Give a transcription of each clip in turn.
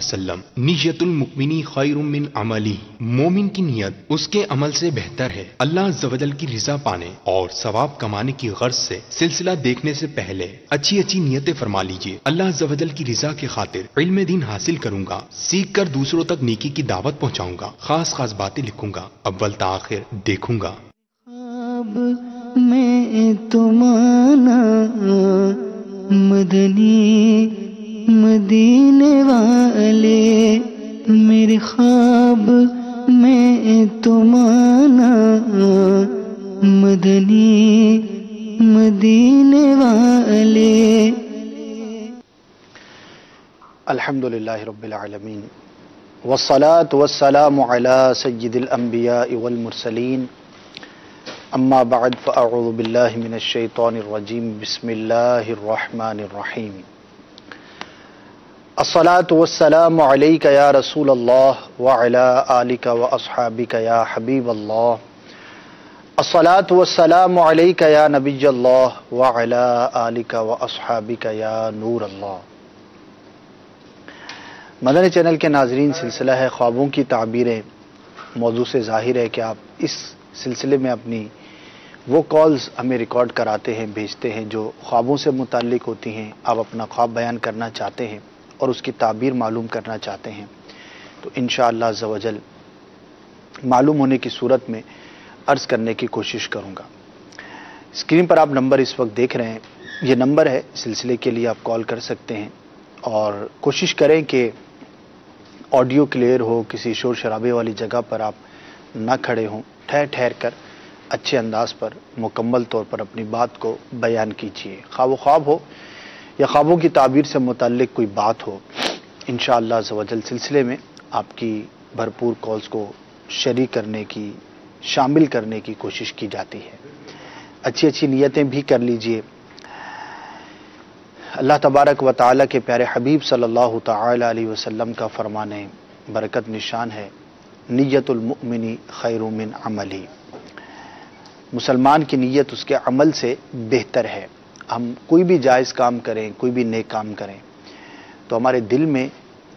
وسلم، نیت المؤمنی خیر من عملی، مومن کی نیت اس کے عمل سے بہتر ہے۔ اللہ عز و جل کی رضا پانے اور ثواب کمانے کی غرض سے سلسلہ دیکھنے سے پہلے اچھی اچھی نیتیں فرما لیجئے۔ اللہ عز و جل کی رضا کی خاطر علم دین حاصل کروں گا، سیکھ کر دوسروں تک نیکی کی دعوت پہنچاؤں گا، خاص خاص باتیں لکھوں گا، اول تا آخر دیکھوں گا۔ خواب میں تمہارا مدنی مدینے والے، میرے خواب میں تمہارا مدنی مدینے والے۔ الحمدللہ رب العالمین، والصلاة والسلام علی سید الانبیاء والمرسلین، اما بعد فاعوذ باللہ من الشیطان الرجیم، بسم اللہ الرحمن الرحیم۔ الصلاة والسلام علیک یا رسول اللہ وعلی آلک واصحابک یا حبیب اللہ، الصلاة والسلام علیک یا نبی اللہ وعلی آلک واصحابک یا نور اللہ۔ مدنی چینل کے ناظرین، سلسلہ ہے خوابوں کی تعبیریں، موضوع سے ظاہر ہے کہ آپ اس سلسلے میں اپنی وہ کالز ہمیں ریکارڈ کراتے ہیں، بھیجتے ہیں جو خوابوں سے متعلق ہوتی ہیں۔ آپ اپنا خواب بیان کرنا چاہتے ہیں اور اس کی تعبیر معلوم کرنا چاہتے ہیں تو انشاءاللہ عز و جل معلوم ہونے کی صورت میں عرض کرنے کی کوشش کروں گا۔ اسکرین پر آپ نمبر اس وقت دیکھ رہے ہیں، یہ نمبر ہے، سلسلے کے لیے آپ کال کر سکتے ہیں، اور کوشش کریں کہ آڈیو کلیئر ہو، کسی شور شرابے والی جگہ پر آپ نہ کھڑے ہوں، ٹھہر کر اچھے انداز پر مکمل طور پر اپنی بات کو بیان کیجیے۔ خواب و خواب ہو یا خوابوں کی تعبیر سے متعلق کوئی بات ہو، انشاءاللہ عز و جل سلسلے میں آپ کی بھرپور کالز کو شریک کرنے کی، شامل کرنے کی کوشش کی جاتی ہے۔ اچھی اچھی نیتیں بھی کر لیجئے۔ اللہ تبارک و تعالیٰ کے پیارے حبیب صلی اللہ تعالی علیہ وسلم کا فرمان برکت نشان ہے، نیت المؤمن خیر من عملی، مسلمان کی نیت اس کے عمل سے بہتر ہے۔ ہم کوئی بھی جائز کام کریں، کوئی بھی نیک کام کریں تو ہمارے دل میں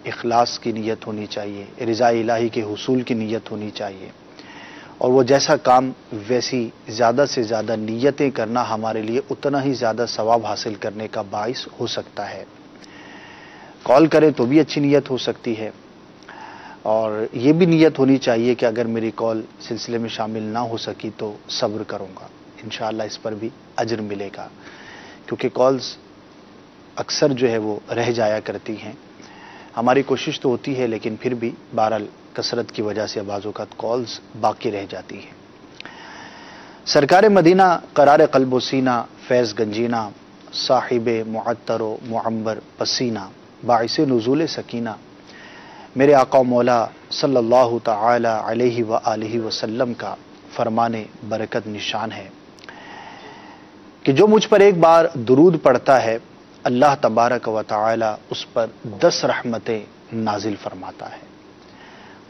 اخلاص کی نیت ہونی چاہیے، رضا الہی کے حصول کی نیت ہونی چاہیے، اور وہ جیسا کام ویسی زیادہ سے زیادہ نیتیں کرنا ہمارے لیے اتنا ہی زیادہ ثواب حاصل کرنے کا باعث ہو سکتا ہے۔ کال کریں تو بھی اچھی نیت ہو سکتی ہے، اور یہ بھی نیت ہونی چاہیے کہ اگر میری کال سلسلے میں شامل نہ ہو سکی تو صبر کروں گا، انشاءاللہ اس پر بھی اجر ملے گا، کیونکہ کالز اکثر جو ہے وہ رہ جایا کرتی ہیں۔ ہماری کوشش تو ہوتی ہے لیکن پھر بھی بہرحال کثرت کی وجہ سے بعض اوقات کالز باقی رہ جاتی ہیں۔ سرکار مدینہ قرار قلب و سینہ، فیض گنجینہ، صاحب معطر و معمبر پسینہ، باعث نزول سکینہ، میرے آقا و مولا صلی اللہ تعالی علیہ وآلہ وسلم کا فرمان برکت نشان ہے کہ جو مجھ پر ایک بار درود پڑھتا ہے، اللہ تبارک و تعالی اس پر 10 رحمتیں نازل فرماتا ہے۔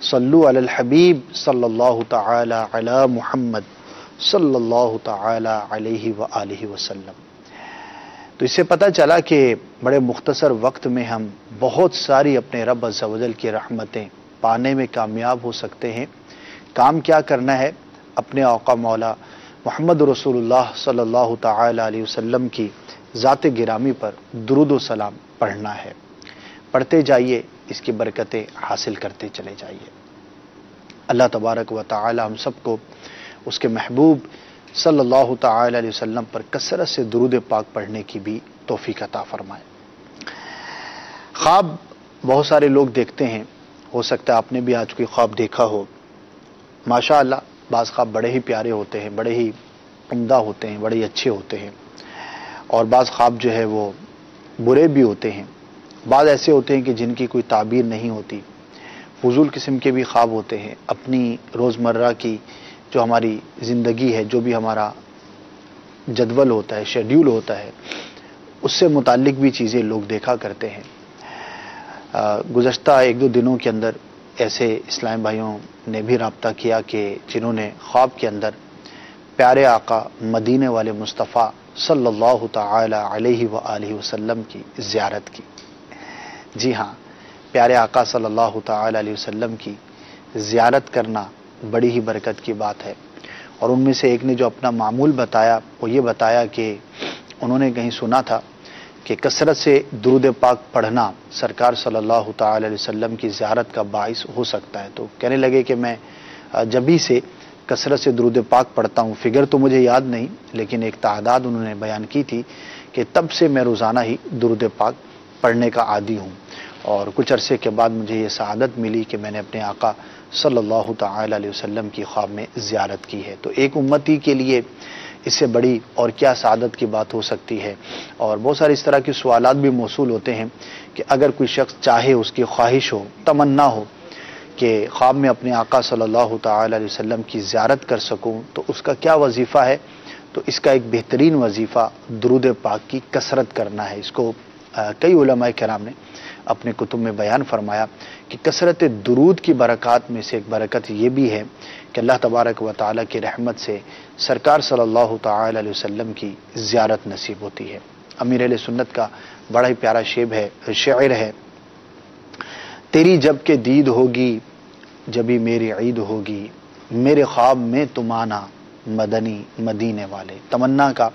صلو علی الحبیب صلی اللہ تعالی علی محمد صلی اللہ تعالی علیہ وآلہ وسلم۔ تو اس سے پتہ چلا کہ بڑے مختصر وقت میں ہم بہت ساری اپنے رب عز و جل کی رحمتیں پانے میں کامیاب ہو سکتے ہیں۔ کام کیا کرنا ہے؟ اپنے آقا مولا محمد رسول اللہ صلی اللہ تعالی علیہ وسلم کی ذات گرامی پر درود و سلام پڑھنا ہے۔ پڑھتے جائیے، اس کی برکتیں حاصل کرتے چلے جائیے۔ اللہ تبارک و تعالی ہم سب کو اس کے محبوب صلی اللہ تعالی علیہ وسلم پر کثرت سے درود پاک پڑھنے کی بھی توفیق عطا فرمائے۔ خواب بہت سارے لوگ دیکھتے ہیں، ہو سکتا ہے آپ نے بھی آج کوئی خواب دیکھا ہو۔ ماشاءاللہ بعض خواب بڑے ہی پیارے ہوتے ہیں، بڑے ہی عمدہ ہوتے ہیں، بڑے ہی اچھے ہوتے ہیں، اور بعض خواب جو ہے وہ برے بھی ہوتے ہیں۔ بعض ایسے ہوتے ہیں کہ جن کی کوئی تعبیر نہیں ہوتی، فضول قسم کے بھی خواب ہوتے ہیں۔ اپنی روزمرہ کی جو ہماری زندگی ہے، جو بھی ہمارا جدول ہوتا ہے، شیڈیول ہوتا ہے، اس سے متعلق بھی چیزیں لوگ دیکھا کرتے ہیں۔ گزشتہ 1-2 دنوں کے اندر ایسے اسلام بھائیوں نے بھی رابطہ کیا کہ جنہوں نے خواب کے اندر پیارے آقا مدینے والے مصطفیٰ صلی اللہ تعالی علیہ وآلہ وسلم کی زیارت کی۔ جی ہاں، پیارے آقا صلی اللہ تعالی علیہ وسلم کی زیارت کرنا بڑی ہی برکت کی بات ہے. اور ان میں سے ایک نے جو اپنا معمول بتایا وہ یہ بتایا کہ انہوں نے کہیں سنا تھا کہ کثرت سے درود پاک پڑھنا سرکار صلی اللہ تعالی علیہ وسلم کی زیارت کا باعث ہو سکتا ہے. تو کہنے لگے کہ میں جبھی سے کثرت سے درود پاک پڑھتا ہوں، فگر تو مجھے یاد نہیں لیکن ایک تعداد انہوں نے بیان کی تھی کہ تب سے میں روزانہ ہی درود پاک پڑھنے کا عادی ہوں. اور کچھ عرصے کے بعد مجھے یہ سعادت ملی کہ میں نے اپنے آقا صلی اللہ تعالی علیہ وسلم کی خواب میں زیارت کی ہے. تو ایک امتی کے لیے اس سے بڑی اور کیا سعادت کی بات ہو سکتی ہے. اور بہت سارے اس طرح کے سوالات بھی موصول ہوتے ہیں کہ اگر کوئی شخص چاہے، اس کی خواہش ہو، تمنا ہو کہ خواب میں اپنے آقا صلی اللہ تعالی علیہ وسلم کی زیارت کر سکوں تو اس کا کیا وظیفہ ہے. تو اس کا ایک بہترین وظیفہ درود پاک کی کثرت کرنا ہے. اس کو کئی علماء کرام نے اپنے کتب میں بیان فرمایا کہ کثرت درود کی برکات میں سے ایک برکت یہ بھی ہے کہ اللہ تبارک و تعالیٰ کی رحمت سے سرکار صلی اللہ تعالی علیہ وسلم کی زیارت نصیب ہوتی ہے. امیر اہل سنت کا بڑا ہی پیارا شعر ہے، تیری جب کہ دید ہوگی جبھی میری عید ہوگی، میرے خواب میں تم آنا مدنی مدینے والے. تمنا کا،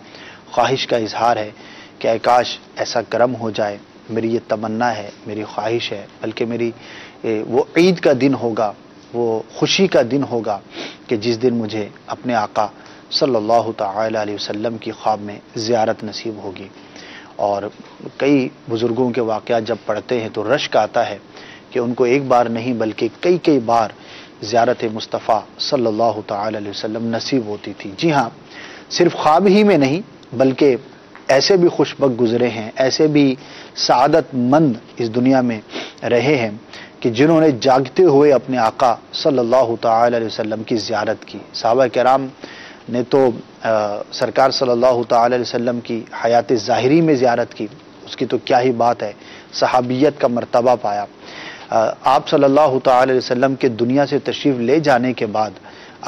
خواہش کا اظہار ہے کہ اے کاش ایسا کرم ہو جائے. میری یہ تمنا ہے، میری خواہش ہے، بلکہ میری وہ عید کا دن ہوگا، وہ خوشی کا دن ہوگا کہ جس دن مجھے اپنے آقا صلی اللہ تعالی علیہ وسلم کی خواب میں زیارت نصیب ہوگی. اور کئی بزرگوں کے واقعات جب پڑھتے ہیں تو رشک آتا ہے کہ ان کو ایک بار نہیں بلکہ کئی بار زیارت مصطفیٰ صلی اللہ تعالی علیہ وسلم نصیب ہوتی تھی. جی ہاں، صرف خواب ہی میں نہیں بلکہ ایسے بھی خوشبخت گزرے ہیں، ایسے بھی سعادت مند اس دنیا میں رہے ہیں کہ جنہوں نے جاگتے ہوئے اپنے آقا صلی اللہ تعالی علیہ وسلم کی زیارت کی. صحابہ کرام نے تو سرکار صلی اللہ تعالی علیہ وسلم کی حیات ظاہری میں زیارت کی، اس کی تو کیا ہی بات ہے، صحابیت کا مرتبہ پایا. آپ صلی اللہ تعالی علیہ وسلم کے دنیا سے تشریف لے جانے کے بعد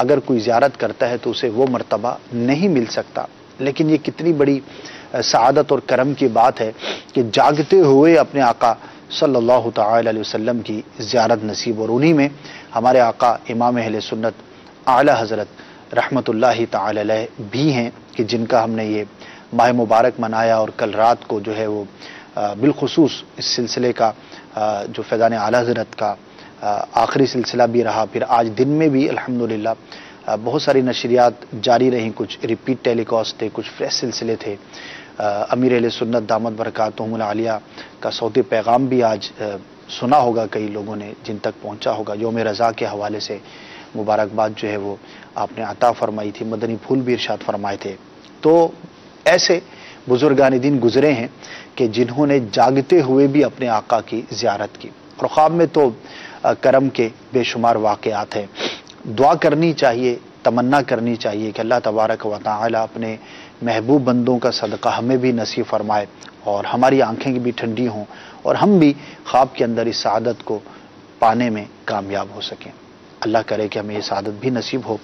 اگر کوئی زیارت کرتا ہے تو اسے وہ مرتبہ نہیں مل سکتا. لیکن یہ کتنی بڑی سعادت اور کرم کی بات ہے کہ جاگتے ہوئے اپنے آقا صلی اللہ تعالی علیہ وسلم کی زیارت نصیب. اور انہی میں ہمارے آقا امام اہل سنت اعلی حضرت رحمت اللہ تعالی علیہ بھی ہیں کہ جن کا ہم نے یہ ماہ مبارک منایا. اور کل رات کو جو ہے وہ بالخصوص اس سلسلے کا جو فیضان اعلی حضرت کا آخری سلسلہ بھی رہا. پھر آج دن میں بھی الحمدللہ بہت ساری نشریات جاری رہیں، کچھ ریپیٹ ٹیلی کاسٹ تھے، کچھ فریش سلسلے تھے. امیر اہل سنت دامت برکاتہم العالیہ کا صوتی پیغام بھی آج سنا ہوگا کئی لوگوں نے، جن تک پہنچا ہوگا. یوم رضا کے حوالے سے مبارکباد جو ہے وہ آپ نے عطا فرمائی تھی، مدنی پھول بھی ارشاد فرمائے تھے. تو ایسے بزرگان دین گزرے ہیں کہ جنہوں نے جاگتے ہوئے بھی اپنے آقا کی زیارت کی. اور خواب میں تو کرم کے بے شمار واقعات ہیں. دعا کرنی چاہیے، تمنا کرنی چاہیے کہ اللہ تبارک و تعالی اپنے محبوب بندوں کا صدقہ ہمیں بھی نصیب فرمائے اور ہماری آنکھیں بھی ٹھنڈی ہوں اور ہم بھی خواب کے اندر اس سعادت کو پانے میں کامیاب ہو سکیں. اللہ کرے کہ ہمیں یہ سعادت بھی نصیب ہو.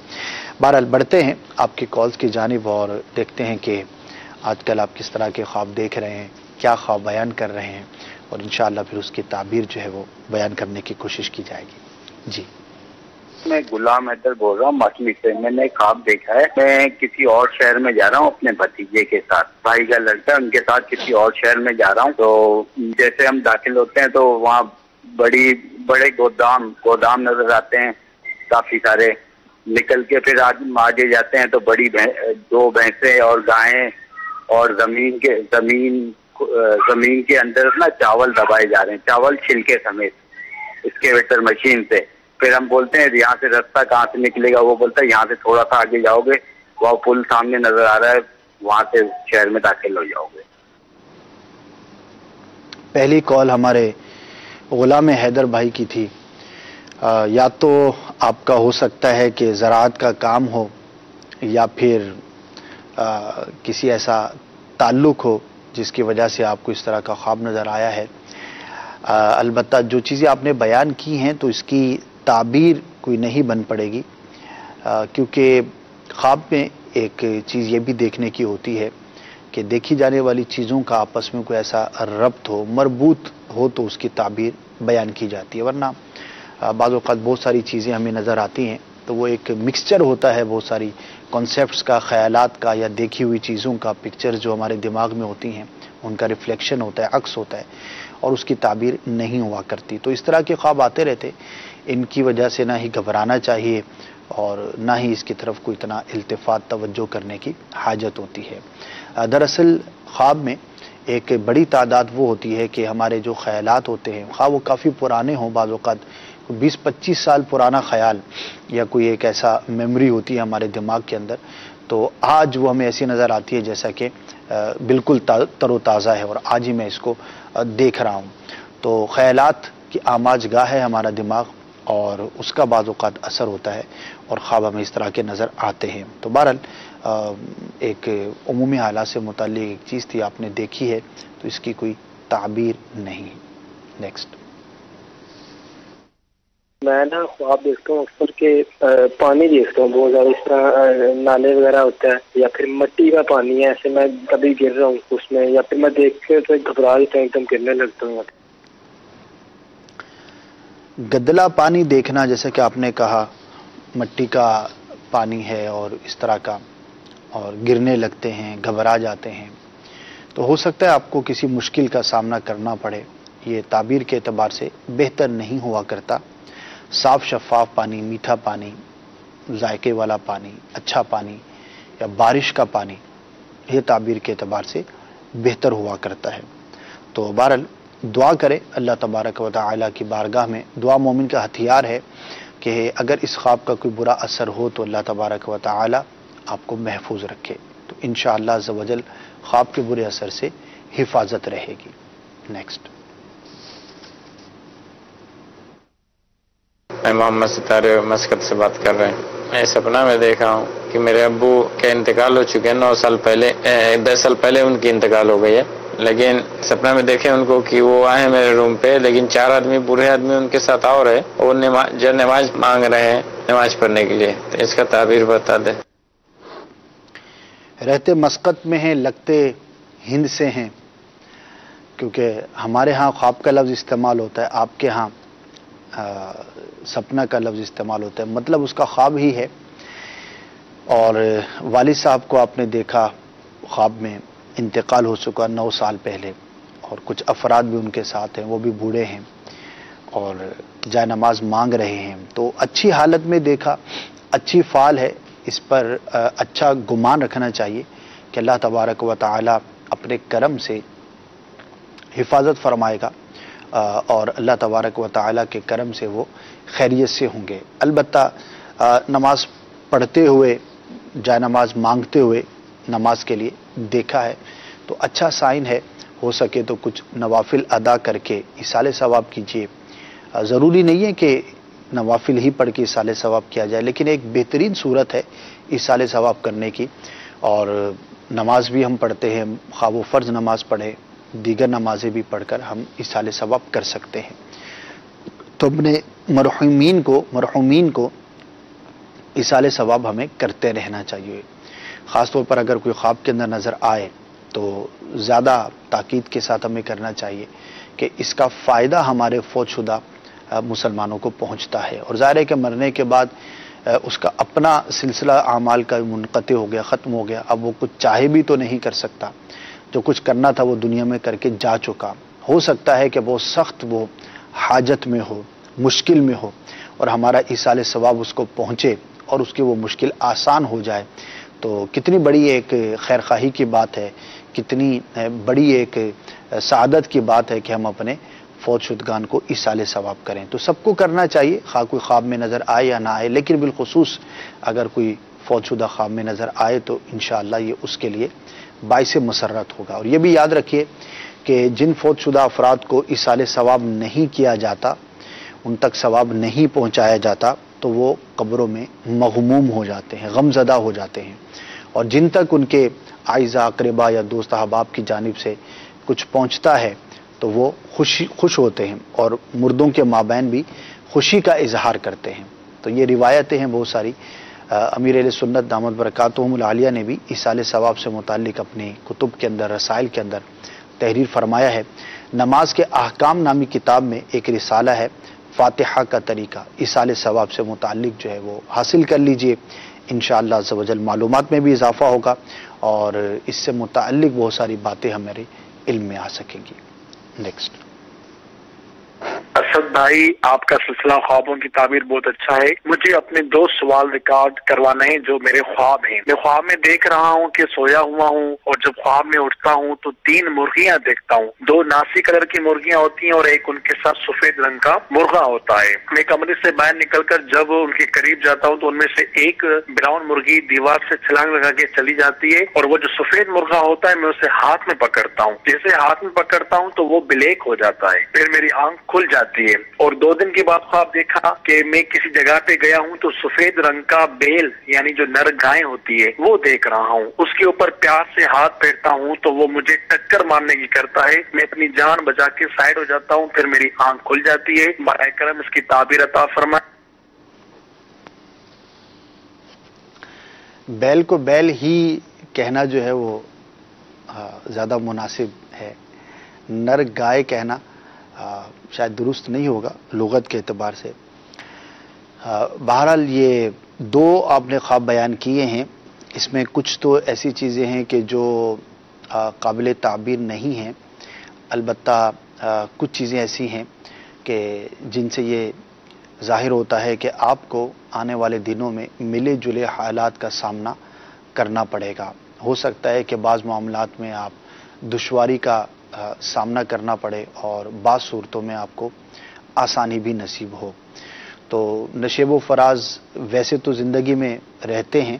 بہرحال بڑھتے ہیں آپ کی کالز کی جانب اور دیکھتے ہیں کہ آج کل آپ کس طرح کے خواب دیکھ رہے ہیں، کیا خواب بیان کر رہے ہیں، اور انشاءاللہ پھر اس کی تعبیر جو ہے وہ بیان کرنے کی کوشش کی جائے گی. جی، میں غلام حیدر بول رہا ہوں مچھلی سے. میں نے خواب دیکھا ہے میں کسی اور شہر میں جا رہا ہوں اپنے بھتیجے کے ساتھ، بھائی کا لڑکا ان کے ساتھ کسی اور شہر میں جا رہا ہوں. تو جیسے ہم داخل ہوتے ہیں تو وہاں بڑے گودام نظر آتے ہیں کافی سارے. نکل کے پھر آگے جاتے ہیں تو بڑی 2 بھینسیں اور گائیں اور زمین کے اندر نا چاول دبائے جا رہے ہیں، چاول چھلکے سمیت اسکیویٹر مشین سے. پھر ہم بولتے ہیں یہاں سے راستہ کہاں سے نکلے گا، وہ بولتا ہے یہاں سے تھوڑا سا آگے جاؤ گے، وہ پل سامنے نظر آ رہا ہے، وہاں سے شہر میں داخل ہو جاؤ گے. پہلی کال ہمارے غلام حیدر بھائی کی تھی. یا تو آپ کا ہو سکتا ہے کہ زراعت کا کام ہو یا پھر کسی ایسا تعلق ہو جس کی وجہ سے آپ کو اس طرح کا خواب نظر آیا ہے. البتہ جو چیزیں آپ نے بیان کی ہیں تو اس کی تعبیر کوئی نہیں بن پڑے گی، کیونکہ خواب میں ایک چیز یہ بھی دیکھنے کی ہوتی ہے کہ دیکھی جانے والی چیزوں کا آپس میں کوئی ایسا ربط ہو، مربوط ہو تو اس کی تعبیر بیان کی جاتی ہے، ورنہ بعض اوقات بہت ساری چیزیں ہمیں نظر آتی ہیں تو وہ ایک مکسچر ہوتا ہے بہت ساری کانسیپٹس کا، خیالات کا، یا دیکھی ہوئی چیزوں کا، پکچر جو ہمارے دماغ میں ہوتی ہیں ان کا ریفلیکشن ہوتا ہے، عکس ہوتا ہے، اور اس کی تعبیر نہیں ہوا کرتی۔ تو اس طرح کے خواب آتے رہتے، ان کی وجہ سے نہ ہی گھبرانا چاہیے اور نہ ہی اس کی طرف کوئی اتنا التفات توجہ کرنے کی حاجت ہوتی ہے۔ دراصل خواب میں ایک بڑی تعداد وہ ہوتی ہے کہ ہمارے جو خیالات ہوتے ہیں، خواہ وہ کافی پرانے ہوں، بعض اوقات 20-25 سال پرانا خیال یا کوئی ایک ایسا میموری ہوتی ہے ہمارے دماغ کے اندر، تو آج وہ ہمیں ایسی نظر آتی ہے جیسا کہ بالکل تر و تازہ ہے اور آج ہی میں اس کو دیکھ رہا ہوں۔ تو خیالات کی آماج گاہ ہے ہمارا دماغ، اور اس کا بعض اوقات اثر ہوتا ہے اور خواب ہمیں اس طرح کے نظر آتے ہیں۔ تو بہرحال ایک عمومی حالات سے متعلق ایک چیز تھی، آپ نے دیکھی ہے تو اس کی کوئی تعبیر نہیں۔ نیکسٹ۔ میں نا خواب دیکھتا ہوں اکثر کہ پانی دیکھتا ہوں بہت زیادہ، اس طرح نالے وغیرہ ہوتا ہے یا پھر مٹی کا پانی ہے، ایسے میں کبھی گر رہا ہوں اس میں، یا پھر میں دیکھ کے تو گھبرا جاتا ہوں، ایک دم گرنے لگتا ہوں۔ گدلا پانی دیکھنا، جیسے کہ آپ نے کہا مٹی کا پانی ہے اور اس طرح کا، اور گرنے لگتے ہیں، گھبرا جاتے ہیں، تو ہو سکتا ہے آپ کو کسی مشکل کا سامنا کرنا پڑے۔ یہ تعبیر کے اعتبار سے بہتر نہیں ہوا کرتا۔ صاف شفاف پانی، میٹھا پانی، ذائقے والا پانی، اچھا پانی یا بارش کا پانی، یہ تعبیر کے اعتبار سے بہتر ہوا کرتا ہے۔ تو بہرحال دعا کرے اللہ تبارک و تعالی کی بارگاہ میں، دعا مومن کا ہتھیار ہے کہ اگر اس خواب کا کوئی برا اثر ہو تو اللہ تبارک و تعالی آپ کو محفوظ رکھے، تو انشاءاللہ عز و جل خواب کے برے اثر سے حفاظت رہے گی۔ نیکسٹ۔ میں محمد ستارے مسقط سے بات کر رہے ہیں۔ میں سپنا میں دیکھا ہوں کہ میرے ابو کا انتقال ہو چکے ہیں، 9 سال پہلے 10 سال پہلے ان کی انتقال ہو گئی ہے، لیکن سپنا میں دیکھے ان کو کہ وہ آئے میرے روم پہ، لیکن 4 آدمی بوڑھے آدمی ان کے ساتھ اور ہے، وہ نماز مانگ رہے ہیں نماز پڑھنے کے لیے، تو اس کا تعبیر بتا دے۔ رہتے مسقط میں ہیں، لگتے ہند سے ہیں، کیونکہ ہمارے ہاں خواب کا لفظ استعمال ہوتا ہے، آپ کے ہاں سپنا کا لفظ استعمال ہوتا ہے، مطلب اس کا خواب ہی ہے۔ اور والد صاحب کو آپ نے دیکھا خواب میں، انتقال ہو چکا 9 سال پہلے، اور کچھ افراد بھی ان کے ساتھ ہیں، وہ بھی بوڑھے ہیں اور جائے نماز مانگ رہے ہیں، تو اچھی حالت میں دیکھا، اچھی فعال ہے، اس پر اچھا گمان رکھنا چاہیے کہ اللہ تبارک و تعالی اپنے کرم سے حفاظت فرمائے گا، اور اللہ تبارک و تعالی کے کرم سے وہ خیریت سے ہوں گے۔ البتہ نماز پڑھتے ہوئے، جائے نماز مانگتے ہوئے نماز کے لیے دیکھا ہے تو اچھا سائن ہے، ہو سکے تو کچھ نوافل ادا کر کے ایصال ثواب کیجیے۔ ضروری نہیں ہے کہ نوافل ہی پڑھ کے ایصال ثواب کیا جائے، لیکن ایک بہترین صورت ہے ایصال ثواب کرنے کی، اور نماز بھی ہم پڑھتے ہیں، خواہ وہ فرض نماز پڑھے، دیگر نمازیں بھی پڑھ کر ہم ایصال ثواب کر سکتے ہیں۔ تو اپنے مرحومین کو ایصال ثواب ہمیں کرتے رہنا چاہیے۔ خاص طور پر اگر کوئی خواب کے اندر نظر آئے تو زیادہ تاکید کے ساتھ ہمیں کرنا چاہیے کہ اس کا فائدہ ہمارے فوت شدہ مسلمانوں کو پہنچتا ہے، اور ظاہر ہے کہ مرنے کے بعد اس کا اپنا سلسلہ اعمال کا منقطع ہو گیا، ختم ہو گیا، اب وہ کچھ چاہے بھی تو نہیں کر سکتا، جو کچھ کرنا تھا وہ دنیا میں کر کے جا چکا۔ ہو سکتا ہے کہ بہت سخت وہ حاجت میں ہو، مشکل میں ہو، اور ہمارا ایصال ثواب اس کو پہنچے اور اس کی وہ مشکل آسان ہو جائے، تو کتنی بڑی ایک خیرخواہی کی بات ہے، کتنی بڑی ایک سعادت کی بات ہے کہ ہم اپنے فوت شدگان کو ایصال ثواب کریں۔ تو سب کو کرنا چاہیے، خواہ کوئی خواب میں نظر آئے یا نہ آئے، لیکن بالخصوص اگر کوئی فوت شدہ خواب میں نظر آئے تو انشاءاللہ یہ اس کے لیے باعث مسرت ہوگا۔ اور یہ بھی یاد رکھیے کہ جن فوت شدہ افراد کو ایصال ثواب نہیں کیا جاتا، ان تک ثواب نہیں پہنچایا جاتا، تو وہ قبروں میں مغموم ہو جاتے ہیں، غم زدہ ہو جاتے ہیں، اور جن تک ان کے اعزاء اقربا یا دوست احباب کی جانب سے کچھ پہنچتا ہے تو وہ خوش ہوتے ہیں، اور مردوں کے مابین بھی خوشی کا اظہار کرتے ہیں۔ تو یہ روایتیں ہیں بہت ساری، امیر اہل سنت دامت برکاتہم العالیہ نے بھی ایصال ثواب سے متعلق اپنے کتب کے اندر، رسائل کے اندر تحریر فرمایا ہے۔ نماز کے احکام نامی کتاب میں ایک رسالہ ہے فاتحہ کا طریقہ، ایصال ثواب سے متعلق جو ہے وہ حاصل کر لیجئے، انشاءاللہ عز و جل معلومات میں بھی اضافہ ہوگا اور اس سے متعلق بہت ساری باتیں ہمارے علم میں آ سکیں گی۔ نیکسٹ۔ اسد بھائی، آپ کا سلسلہ خوابوں کی تعبیر بہت اچھا ہے۔ مجھے اپنے 2 سوال ریکارڈ کروانے ہیں جو میرے خواب ہیں۔ میں خواب میں دیکھ رہا ہوں کہ سویا ہوا ہوں اور جب خواب میں اٹھتا ہوں تو 3 مرغیاں دیکھتا ہوں، 2 ناسی کلر کی مرغیاں ہوتی ہیں اور ایک ان کے ساتھ سفید رنگ کا مرغا ہوتا ہے۔ میں کمرے سے باہر نکل کر جب ان کے قریب جاتا ہوں تو ان میں سے ایک براؤن مرغی دیوار سے چھلانگ لگا کے چلی جاتی ہے اور وہ جو سفید مرغا ہوتا ہے میں اسے ہاتھ میں پکڑتا ہوں، جیسے ہاتھ میں پکڑتا ہوں تو وہ بلیک ہو جاتا ہے، پھر میری آنکھ کھل جاتی ہے اور 2 دن کے بعد خواب دیکھا کہ میں کسی جگہ پہ گیا ہوں تو سفید رنگ کا بیل یعنی جو نر گائے ہوتی ہے وہ دیکھ رہا ہوں، اس کے اوپر پیار سے ہاتھ پھیرتا ہوں تو وہ مجھے ٹکر مارنے کی کرتا ہے، میں اپنی جان بچا کے سائڈ ہو جاتا ہوں، پھر میری آنکھ کھل جاتی ہے۔ برائے کرم اس کی تعبیر عطا فرمائے۔ بیل کو بیل ہی کہنا جو ہے وہ زیادہ مناسب ہے، نر گائے کہنا شاید درست نہیں ہوگا لغت کے اعتبار سے۔ بہرحال یہ 2 آپ نے خواب بیان کیے ہیں، اس میں کچھ تو ایسی چیزیں ہیں کہ جو قابل تعبیر نہیں ہیں، البتہ کچھ چیزیں ایسی ہیں کہ جن سے یہ ظاہر ہوتا ہے کہ آپ کو آنے والے دنوں میں ملے جلے حالات کا سامنا کرنا پڑے گا۔ ہو سکتا ہے کہ بعض معاملات میں آپ دشواری کا سامنا کرنا پڑے اور بعض صورتوں میں آپ کو آسانی بھی نصیب ہو۔ تو نشیب و فراز ویسے تو زندگی میں رہتے ہیں،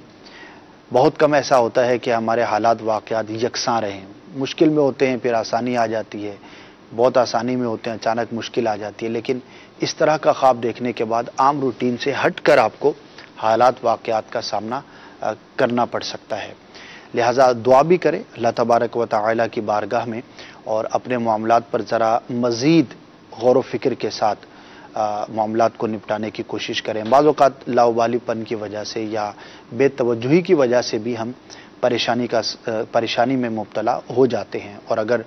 بہت کم ایسا ہوتا ہے کہ ہمارے حالات واقعات یکساں رہیں، مشکل میں ہوتے ہیں پھر آسانی آ جاتی ہے، بہت آسانی میں ہوتے ہیں اچانک مشکل آ جاتی ہے، لیکن اس طرح کا خواب دیکھنے کے بعد عام روٹین سے ہٹ کر آپ کو حالات واقعات کا سامنا کرنا پڑ سکتا ہے۔ لہٰذا دعا بھی کریں اللہ تبارک و تعالی کی بارگاہ میں اور اپنے معاملات پر ذرا مزید غور و فکر کے ساتھ معاملات کو نپٹانے کی کوشش کریں۔ بعض اوقات لاؤبالی پن کی وجہ سے یا بے توجہی کی وجہ سے بھی ہم پریشانی میں مبتلا ہو جاتے ہیں، اور اگر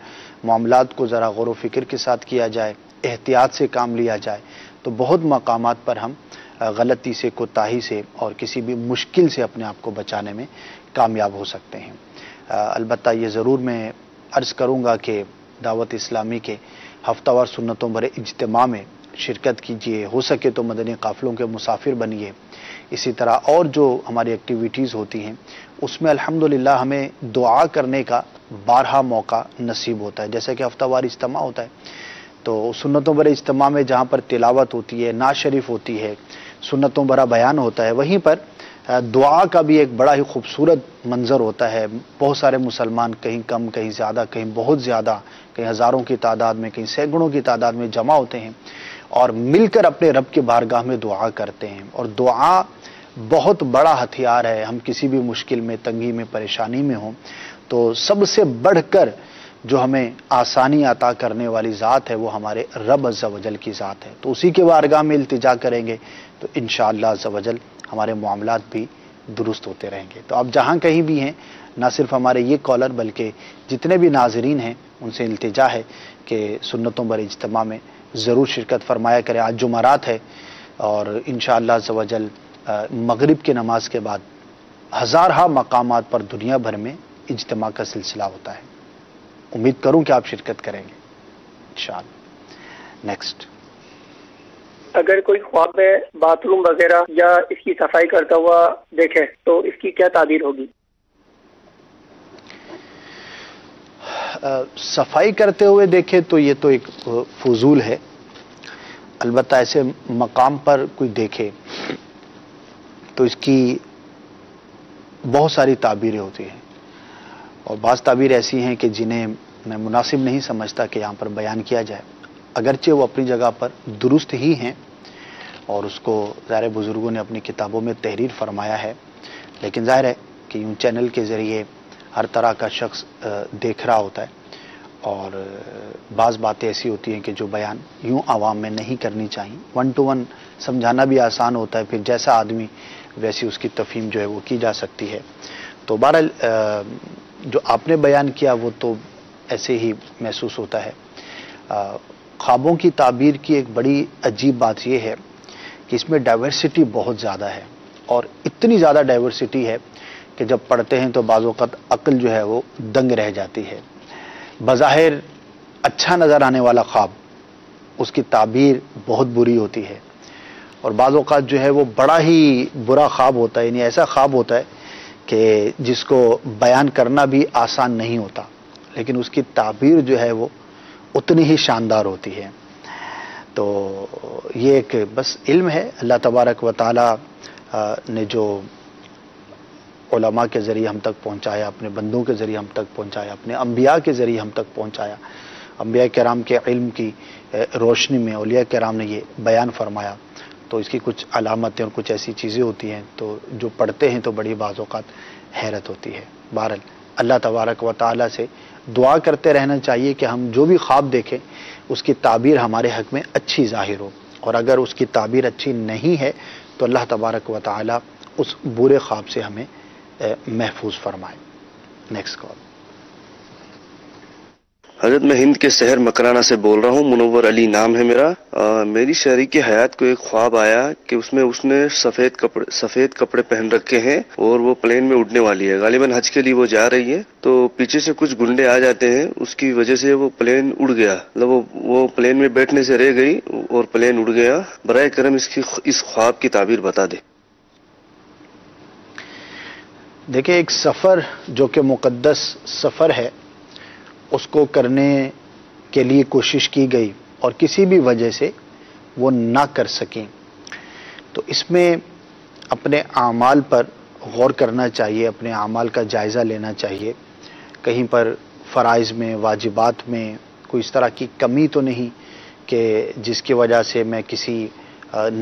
معاملات کو ذرا غور و فکر کے ساتھ کیا جائے، احتیاط سے کام لیا جائے تو بہت مقامات پر ہم غلطی سے، کوتاہی سے اور کسی بھی مشکل سے اپنے آپ کو بچانے میں کامیاب ہو سکتے ہیں۔ البتہ یہ ضرور میں عرض کروں گا کہ دعوت اسلامی کے ہفتہ وار سنتوں بھرے اجتماع میں شرکت کیجیے، ہو سکے تو مدنی قافلوں کے مسافر بنیے، اسی طرح اور جو ہماری ایکٹیویٹیز ہوتی ہیں اس میں الحمدللہ ہمیں دعا کرنے کا بارہا موقع نصیب ہوتا ہے۔ جیسا کہ ہفتہ وار اجتماع ہوتا ہے تو سنتوں بھرے اجتماع میں جہاں پر تلاوت ہوتی ہے، نعت شریف ہوتی ہے، سنتوں بھرا بیان ہوتا ہے، وہیں پر دعا کا بھی ایک بڑا ہی خوبصورت منظر ہوتا ہے۔ بہت سارے مسلمان کہیں کم، کہیں زیادہ، کہیں بہت زیادہ، کہیں ہزاروں کی تعداد میں، کہیں سینکڑوں کی تعداد میں جمع ہوتے ہیں اور مل کر اپنے رب کی بارگاہ میں دعا کرتے ہیں، اور دعا بہت بڑا ہتھیار ہے۔ ہم کسی بھی مشکل میں، تنگی میں، پریشانی میں ہوں تو سب سے بڑھ کر جو ہمیں آسانی عطا کرنے والی ذات ہے وہ ہمارے رب عز و جل کی ذات ہے، تو اسی کے بارگاہ میں التجا کریں گے تو انشاءاللہ عز و جل ہمارے معاملات بھی درست ہوتے رہیں گے۔ تو آپ جہاں کہیں بھی ہیں، نہ صرف ہمارے یہ کالر بلکہ جتنے بھی ناظرین ہیں ان سے التجا ہے کہ سنتوں بھرے اجتماع میں ضرور شرکت فرمایا کریں۔ آج جمعرات ہے اور انشاءاللہ عز و جل مغرب کی نماز کے بعد ہزارہا مقامات پر دنیا بھر میں اجتماع کا سلسلہ ہوتا ہے۔ امید کروں کہ آپ شرکت کریں گے انشاءاللہ۔ نیکسٹ۔ اگر کوئی خواب میں باتھ روم وغیرہ یا اس کی صفائی کرتا ہوا دیکھے تو اس کی کیا تعبیر ہوگی؟ صفائی کرتے ہوئے دیکھے تو یہ تو ایک فضول ہے، البتہ ایسے مقام پر کوئی دیکھے تو اس کی بہت ساری تعبیریں ہوتی ہیں، اور بعض تعبیر ایسی ہیں کہ جنہیں میں مناسب نہیں سمجھتا کہ یہاں پر بیان کیا جائے، اگرچہ وہ اپنی جگہ پر درست ہی ہیں اور اس کو ظاہر بزرگوں نے اپنی کتابوں میں تحریر فرمایا ہے، لیکن ظاہر ہے کہ یوں چینل کے ذریعے ہر طرح کا شخص دیکھ رہا ہوتا ہے، اور بعض باتیں ایسی ہوتی ہیں کہ جو بیان یوں عوام میں نہیں کرنی چاہیے۔ 1 to 1 سمجھانا بھی آسان ہوتا ہے، پھر جیسا آدمی ویسی اس کی تفہیم جو ہے وہ کی جا سکتی ہے۔ تو بہرحال جو آپ نے بیان کیا وہ تو ایسے ہی محسوس ہوتا ہے، خوابوں کی تعبیر کی ایک بڑی عجیب بات یہ ہے کہ اس میں ڈائیورسٹی بہت زیادہ ہے، اور اتنی زیادہ ڈائیورسٹی ہے کہ جب پڑھتے ہیں تو بعض اوقات عقل جو ہے وہ دنگ رہ جاتی ہے۔ بظاہر اچھا نظر آنے والا خواب، اس کی تعبیر بہت بری ہوتی ہے، اور بعض اوقات جو ہے وہ بڑا ہی برا خواب ہوتا ہے، یعنی ایسا خواب ہوتا ہے کہ جس کو بیان کرنا بھی آسان نہیں ہوتا، لیکن اس کی تعبیر جو ہے وہ اتنی ہی شاندار ہوتی ہے۔ تو یہ ایک بس علم ہے اللہ تبارک و تعالی نے جو علماء کے ذریعے ہم تک پہنچایا، اپنے بندوں کے ذریعے ہم تک پہنچایا، اپنے انبیاء کے ذریعے ہم تک پہنچایا، انبیاء کرام کے علم کی روشنی میں اولیاء کرام نے یہ بیان فرمایا، تو اس کی کچھ علامتیں اور کچھ ایسی چیزیں ہوتی ہیں تو جو پڑھتے ہیں تو بڑی بعض اوقات حیرت ہوتی ہے۔ بہرحال اللہ تبارک و تعالیٰ سے دعا کرتے رہنا چاہیے کہ ہم جو بھی خواب دیکھیں اس کی تعبیر ہمارے حق میں اچھی ظاہر ہو، اور اگر اس کی تعبیر اچھی نہیں ہے تو اللہ تبارک و تعالیٰ اس برے خواب سے ہمیں محفوظ فرمائے۔ Next call. حضرت میں ہند کے شہر مکرانہ سے بول رہا ہوں، منور علی نام ہے میرا۔ میری شریک حیات کو ایک خواب آیا کہ اس نے سفید کپڑے پہن رکھے ہیں اور وہ پلین میں اڑنے والی ہے، غالباً حج کے لیے وہ جا رہی ہے، تو پیچھے سے کچھ گنڈے آ جاتے ہیں، اس کی وجہ سے وہ پلین اڑ گیا، مطلب وہ پلین میں بیٹھنے سے رہ گئی اور پلین اڑ گیا۔ برائے کرم اس خواب کی تعبیر بتا دے۔ دیکھیں، ایک سفر جو کہ مقدس سفر ہے اس کو کرنے کے لیے کوشش کی گئی اور کسی بھی وجہ سے وہ نہ کر سکیں، تو اس میں اپنے اعمال پر غور کرنا چاہیے، اپنے اعمال کا جائزہ لینا چاہیے، کہیں پر فرائض میں واجبات میں کوئی اس طرح کی کمی تو نہیں کہ جس کی وجہ سے میں کسی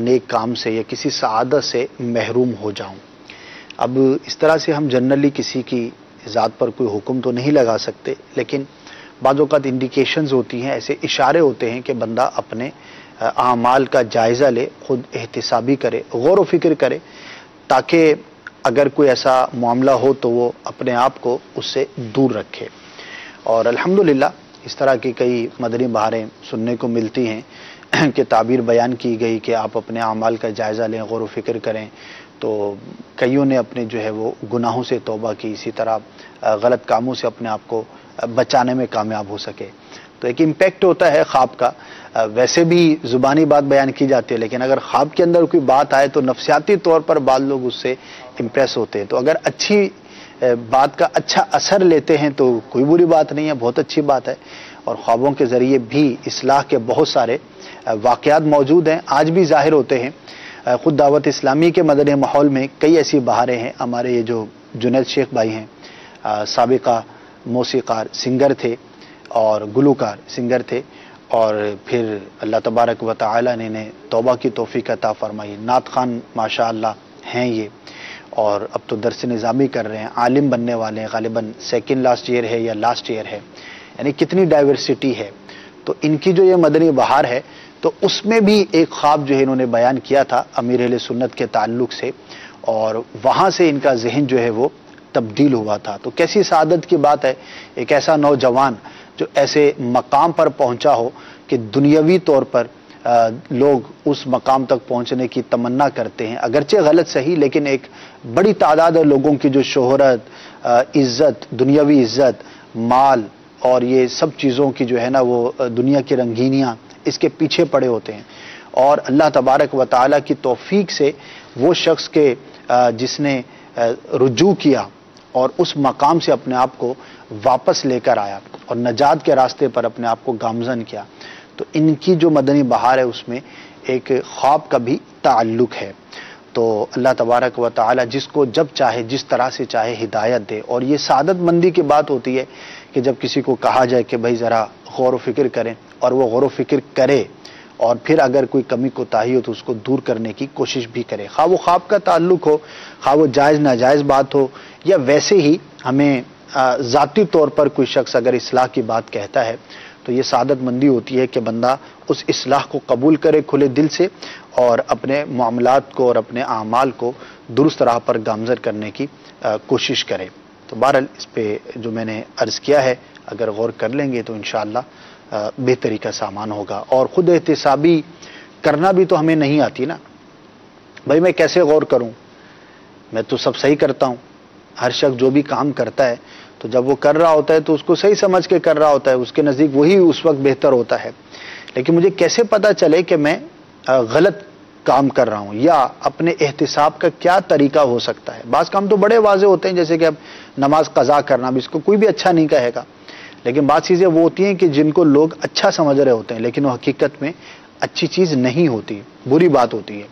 نیک کام سے یا کسی سعادت سے محروم ہو جاؤں۔ اب اس طرح سے ہم جنرلی کسی کی ذات پر کوئی حکم تو نہیں لگا سکتے، لیکن بعض اوقات انڈیکیشنز ہوتی ہیں، ایسے اشارے ہوتے ہیں کہ بندہ اپنے اعمال کا جائزہ لے، خود احتسابی کرے، غور و فکر کرے، تاکہ اگر کوئی ایسا معاملہ ہو تو وہ اپنے آپ کو اس سے دور رکھے۔ اور الحمدللہ اس طرح کی کئی مدنی بہاریں سننے کو ملتی ہیں کہ تعبیر بیان کی گئی کہ آپ اپنے اعمال کا جائزہ لیں، غور و فکر کریں، تو کئیوں نے اپنے جو ہے وہ گناہوں سے توبہ کی، اسی طرح غلط کاموں سے اپنے آپ کو بچانے میں کامیاب ہو سکے۔ تو ایک امپیکٹ ہوتا ہے خواب کا، ویسے بھی زبانی بات بیان کی جاتی ہے، لیکن اگر خواب کے اندر کوئی بات آئے تو نفسیاتی طور پر بعض لوگ اس سے امپریس ہوتے ہیں، تو اگر اچھی بات کا اچھا اثر لیتے ہیں تو کوئی بری بات نہیں ہے، بہت اچھی بات ہے۔ اور خوابوں کے ذریعے بھی اصلاح کے بہت سارے واقعات موجود ہیں، آج بھی ظاہر ہوتے ہیں۔ خود دعوت اسلامی کے مدنی ماحول میں کئی ایسی بہاریں ہیں۔ ہمارے یہ جو جنید شیخ بھائی ہیں، سابقہ موسیقار سنگر تھے اور گلوکار سنگر تھے، اور پھر اللہ تبارک و تعالی نے انہیں توبہ کی توفیق عطا فرمائی، نعت خوان ماشاء اللہ ہیں یہ، اور اب تو درس نظامی کر رہے ہیں، عالم بننے والے ہیں، غالباً سیکنڈ لاسٹ ایئر ہے یا لاسٹ ایئر ہے، یعنی کتنی ڈائیورسٹی ہے۔ تو ان کی جو یہ مدنی بہار ہے تو اس میں بھی ایک خواب جو ہے انہوں نے بیان کیا تھا امیر اہل سنت کے تعلق سے، اور وہاں سے ان کا ذہن جو ہے وہ تبدیل ہوا تھا۔ تو کیسی سعادت کی بات ہے، ایک ایسا نوجوان جو ایسے مقام پر پہنچا ہو کہ دنیاوی طور پر لوگ اس مقام تک پہنچنے کی تمنا کرتے ہیں، اگرچہ غلط صحیح، لیکن ایک بڑی تعداد ہے لوگوں کی جو شہرت، عزت، دنیاوی عزت، مال اور یہ سب چیزوں کی جو ہے نا وہ دنیا کی رنگینیاں اس کے پیچھے پڑے ہوتے ہیں، اور اللہ تبارک و تعالیٰ کی توفیق سے وہ شخص کے جس نے رجوع کیا اور اس مقام سے اپنے آپ کو واپس لے کر آیا اور نجات کے راستے پر اپنے آپ کو گامزن کیا، تو ان کی جو مدنی بہار ہے اس میں ایک خواب کا بھی تعلق ہے۔ تو اللہ تبارک و تعالی جس کو جب چاہے جس طرح سے چاہے ہدایت دے، اور یہ سعادت مندی کی بات ہوتی ہے کہ جب کسی کو کہا جائے کہ بھائی ذرا غور و فکر کریں، اور وہ غور و فکر کرے، اور پھر اگر کوئی کمی کوتاہی ہو تو اس کو دور کرنے کی کوشش بھی کرے، خواہ وہ خواب کا تعلق ہو، خواہ وہ جائز ناجائز بات ہو، یا ویسے ہی ہمیں ذاتی طور پر کوئی شخص اگر اصلاح کی بات کہتا ہے تو یہ سعادت مندی ہوتی ہے کہ بندہ اس اصلاح کو قبول کرے کھلے دل سے، اور اپنے معاملات کو اور اپنے اعمال کو درست راہ پر گامزن کرنے کی کوشش کرے۔ تو بہرحال اس پہ جو میں نے عرض کیا ہے اگر غور کر لیں گے تو انشاءاللہ بہتری کا سامان ہوگا. اور خود احتسابی کرنا بھی تو ہمیں نہیں آتی نا بھائی. میں کیسے غور کروں؟ میں تو سب صحیح کرتا ہوں. ہر شخص جو بھی کام کرتا ہے تو جب وہ کر رہا ہوتا ہے تو اس کو صحیح سمجھ کے کر رہا ہوتا ہے, اس کے نزدیک وہی اس وقت بہتر ہوتا ہے. لیکن مجھے کیسے پتا چلے کہ میں غلط کام کر رہا ہوں, یا اپنے احتساب کا کیا طریقہ ہو سکتا ہے؟ بعض کام تو بڑے واضح ہوتے ہیں, جیسے کہ اب نماز قضا کرنا بھی اس کو کوئی بھی اچھا نہیں کہے گا. لیکن بعض چیزیں وہ ہوتی ہیں کہ جن کو لوگ اچھا سمجھ رہے ہوتے ہیں لیکن وہ حقیقت میں اچھی چیز نہیں ہوتی, بری بات ہوتی ہے.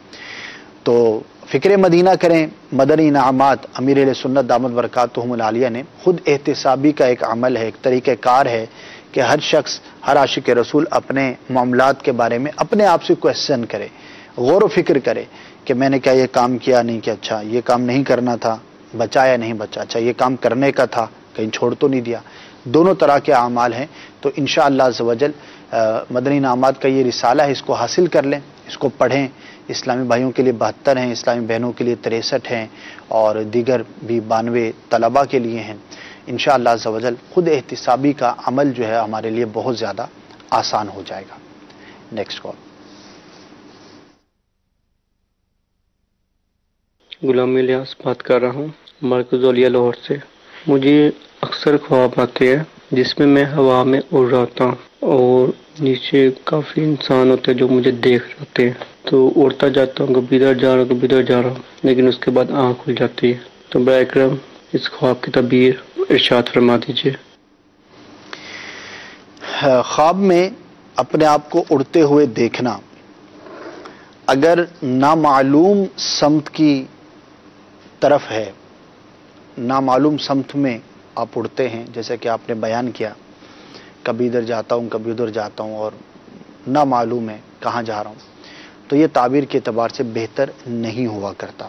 تو فکر مدینہ کریں. مدنی انعامات امیر اہل سنت دامت برکاتہم العالیہ نے خود احتسابی کا ایک عمل ہے, ایک طریقہ کار ہے کہ ہر شخص, ہر عاشق رسول اپنے معاملات کے بارے میں اپنے آپ سے کویسچن کرے, غور و فکر کرے کہ میں نے کیا یہ کام کیا نہیں کیا, اچھا یہ کام نہیں کرنا تھا, بچا یا نہیں بچا, اچھا یہ کام کرنے کا تھا, کہیں چھوڑ تو نہیں دیا. دونوں طرح کے اعمال ہیں. تو انشاءاللہ عز و جل مدنی انعامات کا یہ رسالہ ہے, اس کو حاصل کر لیں, اس کو پڑھیں. اسلامی بھائیوں کے لیے 72 ہیں, اسلامی بہنوں کے لیے 63 ہیں, اور دیگر بھی 92 طلباء کے لیے ہیں. انشاءاللہ عز و جل خود احتسابی کا عمل جو ہے ہمارے لیے بہت زیادہ آسان ہو جائے گا. Next call. غلام الیاس بات کر رہا ہوں, مرکز اولیاء لاہور سے. مجھے اکثر خواب آتے ہیں جس میں میں ہوا میں اڑ رہا ہوں اور نیچے کافی انسان ہوتے ہیں جو مجھے دیکھ رہے ہوتے ہیں. تو اڑتا جاتا ہوں, کبھی ادھر جا رہا ہوں کبھی ادھر جا رہا ہوں, لیکن اس کے بعد آنکھ کھل جاتی ہے. تو برائے کرم اس خواب کی تعبیر ارشاد فرما دیجیے. خواب میں اپنے آپ کو اڑتے ہوئے دیکھنا, اگر نامعلوم سمت کی طرف ہے, نامعلوم سمت میں آپ اڑتے ہیں, جیسے کہ آپ نے بیان کیا کبھی ادھر جاتا ہوں کبھی ادھر جاتا ہوں اور نامعلوم ہے کہاں جا رہا ہوں, تو یہ تعبیر کے اعتبار سے بہتر نہیں ہوا کرتا.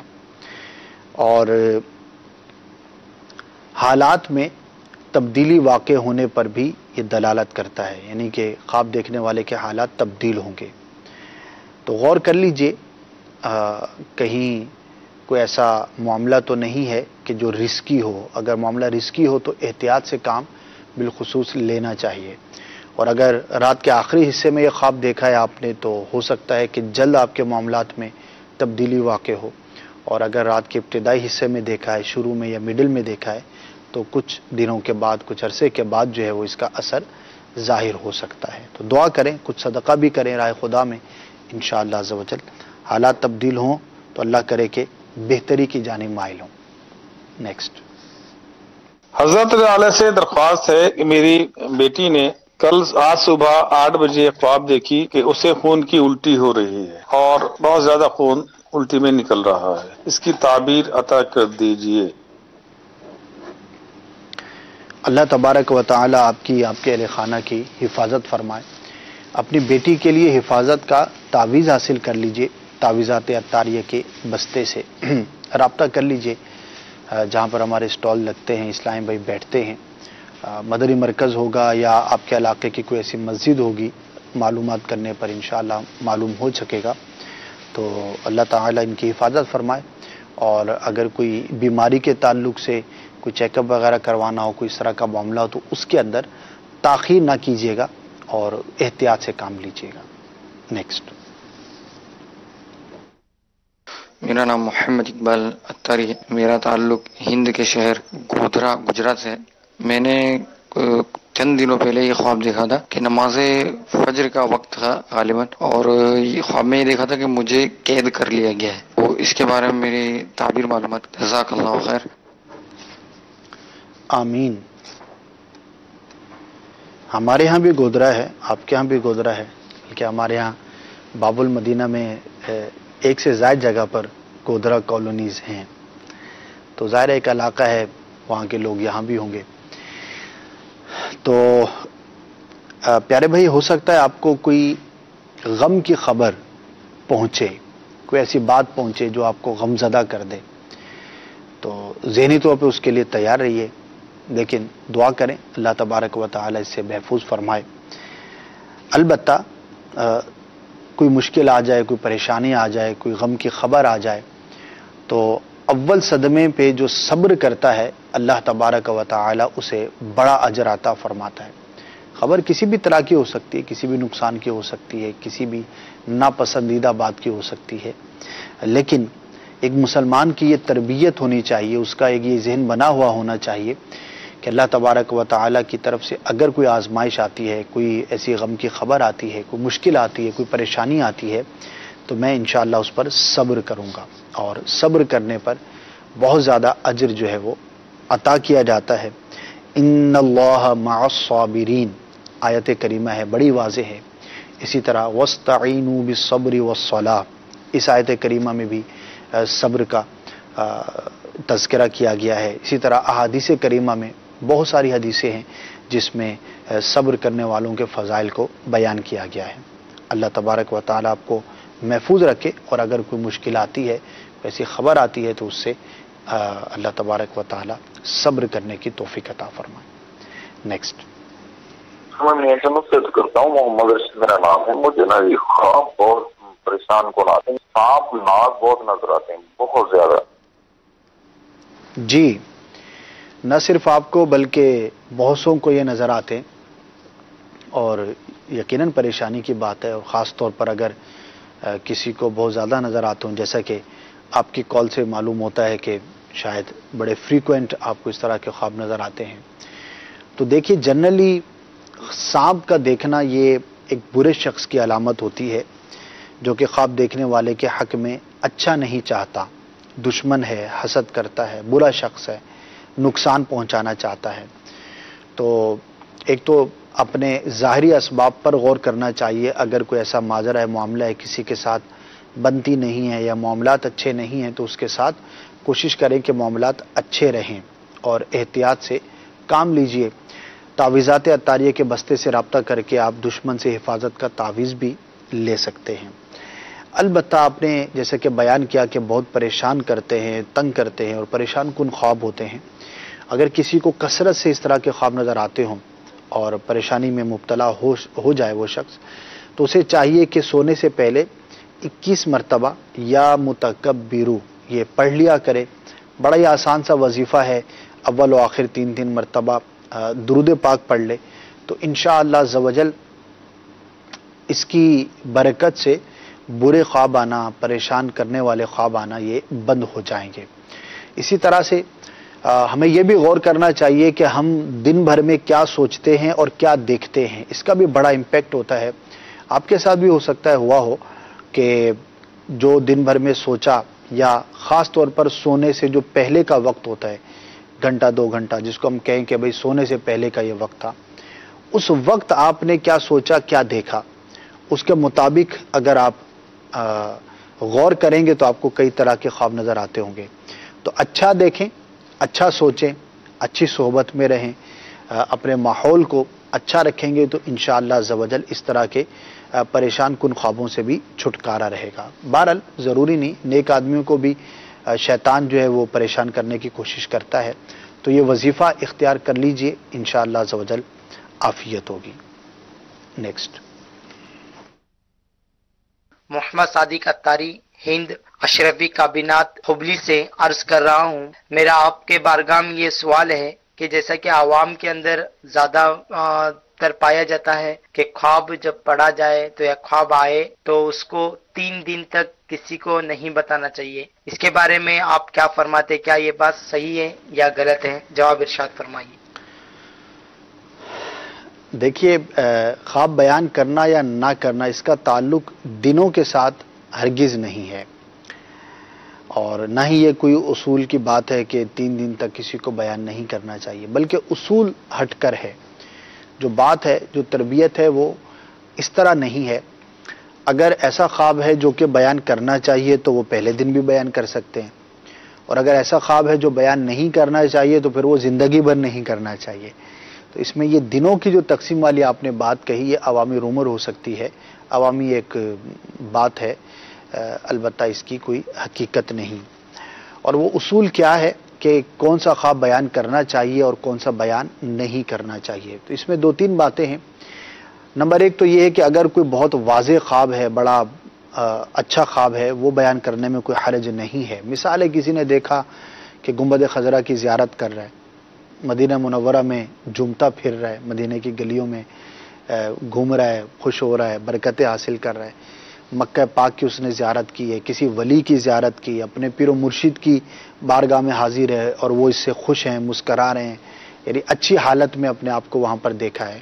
اور حالات میں تبدیلی واقع ہونے پر بھی یہ دلالت کرتا ہے, یعنی کہ خواب دیکھنے والے کے حالات تبدیل ہوں گے. تو غور کر لیجئے کہیں کوئی ایسا معاملہ تو نہیں ہے کہ جو رسکی ہو. اگر معاملہ رسکی ہو تو احتیاط سے کام بالخصوص لینا چاہیے. اور اگر رات کے آخری حصے میں یہ خواب دیکھا ہے آپ نے تو ہو سکتا ہے کہ جلد آپ کے معاملات میں تبدیلی واقع ہو, اور اگر رات کے ابتدائی حصے میں دیکھا ہے, شروع میں یا مڈل میں دیکھا ہے, تو کچھ دنوں کے بعد, کچھ عرصے کے بعد جو ہے وہ اس کا اثر ظاہر ہو سکتا ہے. تو دعا کریں, کچھ صدقہ بھی کریں راہ خدا میں, انشاءاللہ عز و جل حالات تبدیل ہوں تو اللہ کرے کہ بہتری کی جانب مائل ہوں. نیکسٹ. حضرت علیہ سے درخواست ہے کہ میری بیٹی نے کل آج صبح 8 بجے خواب دیکھی کہ اسے خون کی الٹی ہو رہی ہے اور بہت زیادہ خون الٹی میں نکل رہا ہے. اس کی تعبیر عطا کر دیجئے. اللہ تبارک و تعالی آپ کی, آپ کے اہل خانہ کی حفاظت فرمائے. اپنی بیٹی کے لیے حفاظت کا تعویذ حاصل کر لیجئے. تعویذات عطاریہ کے بستے سے رابطہ کر لیجئے جہاں پر ہمارے سٹال لگتے ہیں, اسلامی بھائی بیٹھتے ہیں. مدنی مرکز ہوگا یا آپ کے علاقے کی کوئی ایسی مسجد ہوگی, معلومات کرنے پر انشاءاللہ معلوم ہو سکے گا. تو اللہ تعالی ان کی حفاظت فرمائے. اور اگر کوئی بیماری کے تعلق سے کوئی چیک اپ وغیرہ کروانا ہو, کوئی اس طرح کا معاملہ ہو, تو اس کے اندر تاخیر نہ کیجیے گا اور احتیاط سے کام لیجیے گا. نیکسٹ. میرا نام محمد اقبال اتاری ہے. میرا تعلق ہند کے شہر گودھرا گجرات سے ہے. میں نے چند دنوں پہلے یہ خواب دیکھا تھا کہ نماز فجر کا وقت تھا غالباً, اور یہ خواب میں یہ دیکھا تھا کہ مجھے قید کر لیا گیا ہے. تو اس کے بارے میں میری تعبیر معلومات. جزاک اللہ خیر. آمین. ہمارے ہاں بھی گودرا ہے, آپ کے ہاں بھی گودرا ہے, بلکہ ہمارے ہاں باب المدینہ میں 1 سے زائد جگہ پر گودرا کالونیز ہیں. تو ظاہر ایک علاقہ ہے, وہاں کے لوگ یہاں بھی ہوں گے. تو پیارے بھائی, ہو سکتا ہے آپ کو کوئی غم کی خبر پہنچے, کوئی ایسی بات پہنچے جو آپ کو غم زدہ کر دے. تو ذہنی طور پہ اس کے لیے تیار رہیے, لیکن دعا کریں اللہ تبارک و تعالی اس سے محفوظ فرمائے. البتہ کوئی مشکل آ جائے, کوئی پریشانی آ جائے, کوئی غم کی خبر آ جائے, تو اول صدمے پہ جو صبر کرتا ہے اللہ تبارک و تعالی اسے بڑا اجر عطا فرماتا ہے. خبر کسی بھی طرح کی ہو سکتی ہے، کسی بھی نقصان کی ہو سکتی ہے، کسی بھی ناپسندیدہ بات کی ہو سکتی ہے، لیکن ایک مسلمان کی یہ تربیت ہونی چاہیے، اس کا ایک یہ ذہن بنا ہوا ہونا چاہیے کہ اللہ تبارک و تعالیٰ کی طرف سے اگر کوئی آزمائش آتی ہے، کوئی ایسی غم کی خبر آتی ہے، کوئی مشکل آتی ہے، کوئی پریشانی آتی ہے، تو میں انشاءاللہ اس پر صبر کروں گا، اور صبر کرنے پر بہت زیادہ اجر جو ہے وہ عطا کیا جاتا ہے۔ ان اللہ مع الصابرین آیت کریمہ ہے، بڑی واضح ہے۔ اسی طرح واستعینوا بالصبر والصلاۃ، اس آیت کریمہ میں بھی صبر کا تذکرہ کیا گیا ہے۔ اسی طرح احادیث کریمہ میں بہت ساری حدیثیں ہیں جس میں صبر کرنے والوں کے فضائل کو بیان کیا گیا ہے۔ اللہ تبارک و تعالیٰ آپ کو محفوظ رکھے، اور اگر کوئی مشکل آتی ہے، ایسی خبر آتی ہے، تو اس سے اللہ تبارک و تعالیٰ صبر کرنے کی توفیق عطا فرمائے۔ نیکسٹ، میں میاں سے کرتا ہوں، محمد رشید میرا نام ہے۔ مجھے نا یہ خواب بہت پریشان کن آتے ہیں، سانپ ناگ بہت نظر آتے ہیں، بہت زیادہ۔ جی، نہ صرف آپ کو بلکہ بہتوں کو یہ نظر آتے ہیں، اور یقیناً پریشانی کی بات ہے، اور خاص طور پر اگر کسی کو بہت زیادہ نظر آتے ہوں، جیسا کہ آپ کی کال سے معلوم ہوتا ہے کہ شاید بڑے فریکوینٹ آپ کو اس طرح کے خواب نظر آتے ہیں، تو دیکھیے جنرلی سانپ کا دیکھنا یہ ایک برے شخص کی علامت ہوتی ہے، جو کہ خواب دیکھنے والے کے حق میں اچھا نہیں چاہتا، دشمن ہے، حسد کرتا ہے، برا شخص ہے، نقصان پہنچانا چاہتا ہے۔ تو ایک تو اپنے ظاہری اسباب پر غور کرنا چاہیے، اگر کوئی ایسا ماجرا ہے، معاملہ ہے، کسی کے ساتھ بنتی نہیں ہے یا معاملات اچھے نہیں ہیں، تو اس کے ساتھ کوشش کریں کہ معاملات اچھے رہیں اور احتیاط سے کام لیجئے۔ تعویذات عطاریہ کے بستے سے رابطہ کر کے آپ دشمن سے حفاظت کا تعویذ بھی لے سکتے ہیں۔ البتہ آپ نے جیسے کہ بیان کیا کہ بہت پریشان کرتے ہیں، تنگ کرتے ہیں اور پریشان کن خواب ہوتے ہیں، اگر کسی کو کثرت سے اس طرح کے خواب نظر آتے ہوں اور پریشانی میں مبتلا ہو جائے وہ شخص، تو اسے چاہیے کہ سونے سے پہلے 21 مرتبہ یا متکبرو یہ پڑھ لیا کرے۔ بڑا ہی آسان سا وظیفہ ہے، اول و آخر 3 مرتبہ درود پاک پڑھ لے، تو انشاءاللہ عز و جل اس کی برکت سے برے خواب آنا، پریشان کرنے والے خواب آنا یہ بند ہو جائیں گے۔ اسی طرح سے ہمیں یہ بھی غور کرنا چاہیے کہ ہم دن بھر میں کیا سوچتے ہیں اور کیا دیکھتے ہیں، اس کا بھی بڑا امپیکٹ ہوتا ہے۔ آپ کے ساتھ بھی ہو سکتا ہے ہوا ہو کہ جو دن بھر میں سوچا، یا خاص طور پر سونے سے جو پہلے کا وقت ہوتا ہے، گھنٹہ 2 گھنٹہ جس کو ہم کہیں کہ بھئی سونے سے پہلے کا یہ وقت تھا، اس وقت آپ نے کیا سوچا، کیا دیکھا، اس کے مطابق اگر آپ غور کریں گے تو آپ کو کئی طرح کے خواب نظر آتے ہوں گے۔ تو اچھا دیکھیں، اچھا سوچیں، اچھی صحبت میں رہیں، اپنے ماحول کو اچھا رکھیں گے تو انشاءاللہ عز و جل اس طرح کے پریشان کن خوابوں سے بھی چھٹکارا رہے گا۔ بہرحال ضروری نہیں، نیک آدمیوں کو بھی شیطان جو ہے وہ پریشان کرنے کی کوشش کرتا ہے، تو یہ وظیفہ اختیار کر لیجئے، انشاءاللہ عز و جل عافیت ہوگی۔ نیکسٹ، محمد صادق عطاری، ہند اشرفی کابینات حبلی سے عرض کر رہا ہوں۔ میرا آپ کے بارگاہ میں یہ سوال ہے کہ جیسا کہ عوام کے اندر زیادہ تر پایا جاتا ہے کہ خواب جب پڑھا جائے تو یا خواب آئے تو اس کو 3 دن تک کسی کو نہیں بتانا چاہیے، اس کے بارے میں آپ کیا فرماتے؟ کیا یہ بات صحیح ہے یا غلط ہے؟ جواب ارشاد فرمائیے۔ دیکھیے، خواب بیان کرنا یا نہ کرنا اس کا تعلق دنوں کے ساتھ ہرگز نہیں ہے، اور نہ ہی یہ کوئی اصول کی بات ہے کہ 3 دن تک کسی کو بیان نہیں کرنا چاہیے، بلکہ اصول ہٹ کر ہے۔ جو بات ہے، جو تربیت ہے، وہ اس طرح نہیں ہے۔ اگر ایسا خواب ہے جو کہ بیان کرنا چاہیے تو وہ پہلے دن بھی بیان کر سکتے ہیں، اور اگر ایسا خواب ہے جو بیان نہیں کرنا چاہیے تو پھر وہ زندگی بھر نہیں کرنا چاہیے۔ تو اس میں یہ دنوں کی جو تقسیم والی آپ نے بات کہی، یہ عوامی رومر ہو سکتی ہے، عوامی ایک بات ہے، البتہ اس کی کوئی حقیقت نہیں۔ اور وہ اصول کیا ہے کہ کون سا خواب بیان کرنا چاہیے اور کون سا بیان نہیں کرنا چاہیے، تو اس میں 2-3 باتیں ہیں۔ نمبر 1 تو یہ ہے کہ اگر کوئی بہت واضح خواب ہے، بڑا اچھا خواب ہے، وہ بیان کرنے میں کوئی حرج نہیں ہے۔ مثال ہے، کسی نے دیکھا کہ گنبد خضرا کی زیارت کر رہا ہے، مدینہ منورہ میں جھومتا پھر رہا ہے، مدینہ کی گلیوں میں گھوم رہا ہے، خوش ہو رہا ہے، برکتیں حاصل کر رہا ہے، مکہ پاک کی اس نے زیارت کی ہے، کسی ولی کی زیارت کی، اپنے پیر و مرشد کی بارگاہ میں حاضر ہے اور وہ اس سے خوش ہیں، مسکرا رہے ہیں، یعنی اچھی حالت میں اپنے آپ کو وہاں پر دیکھا ہے.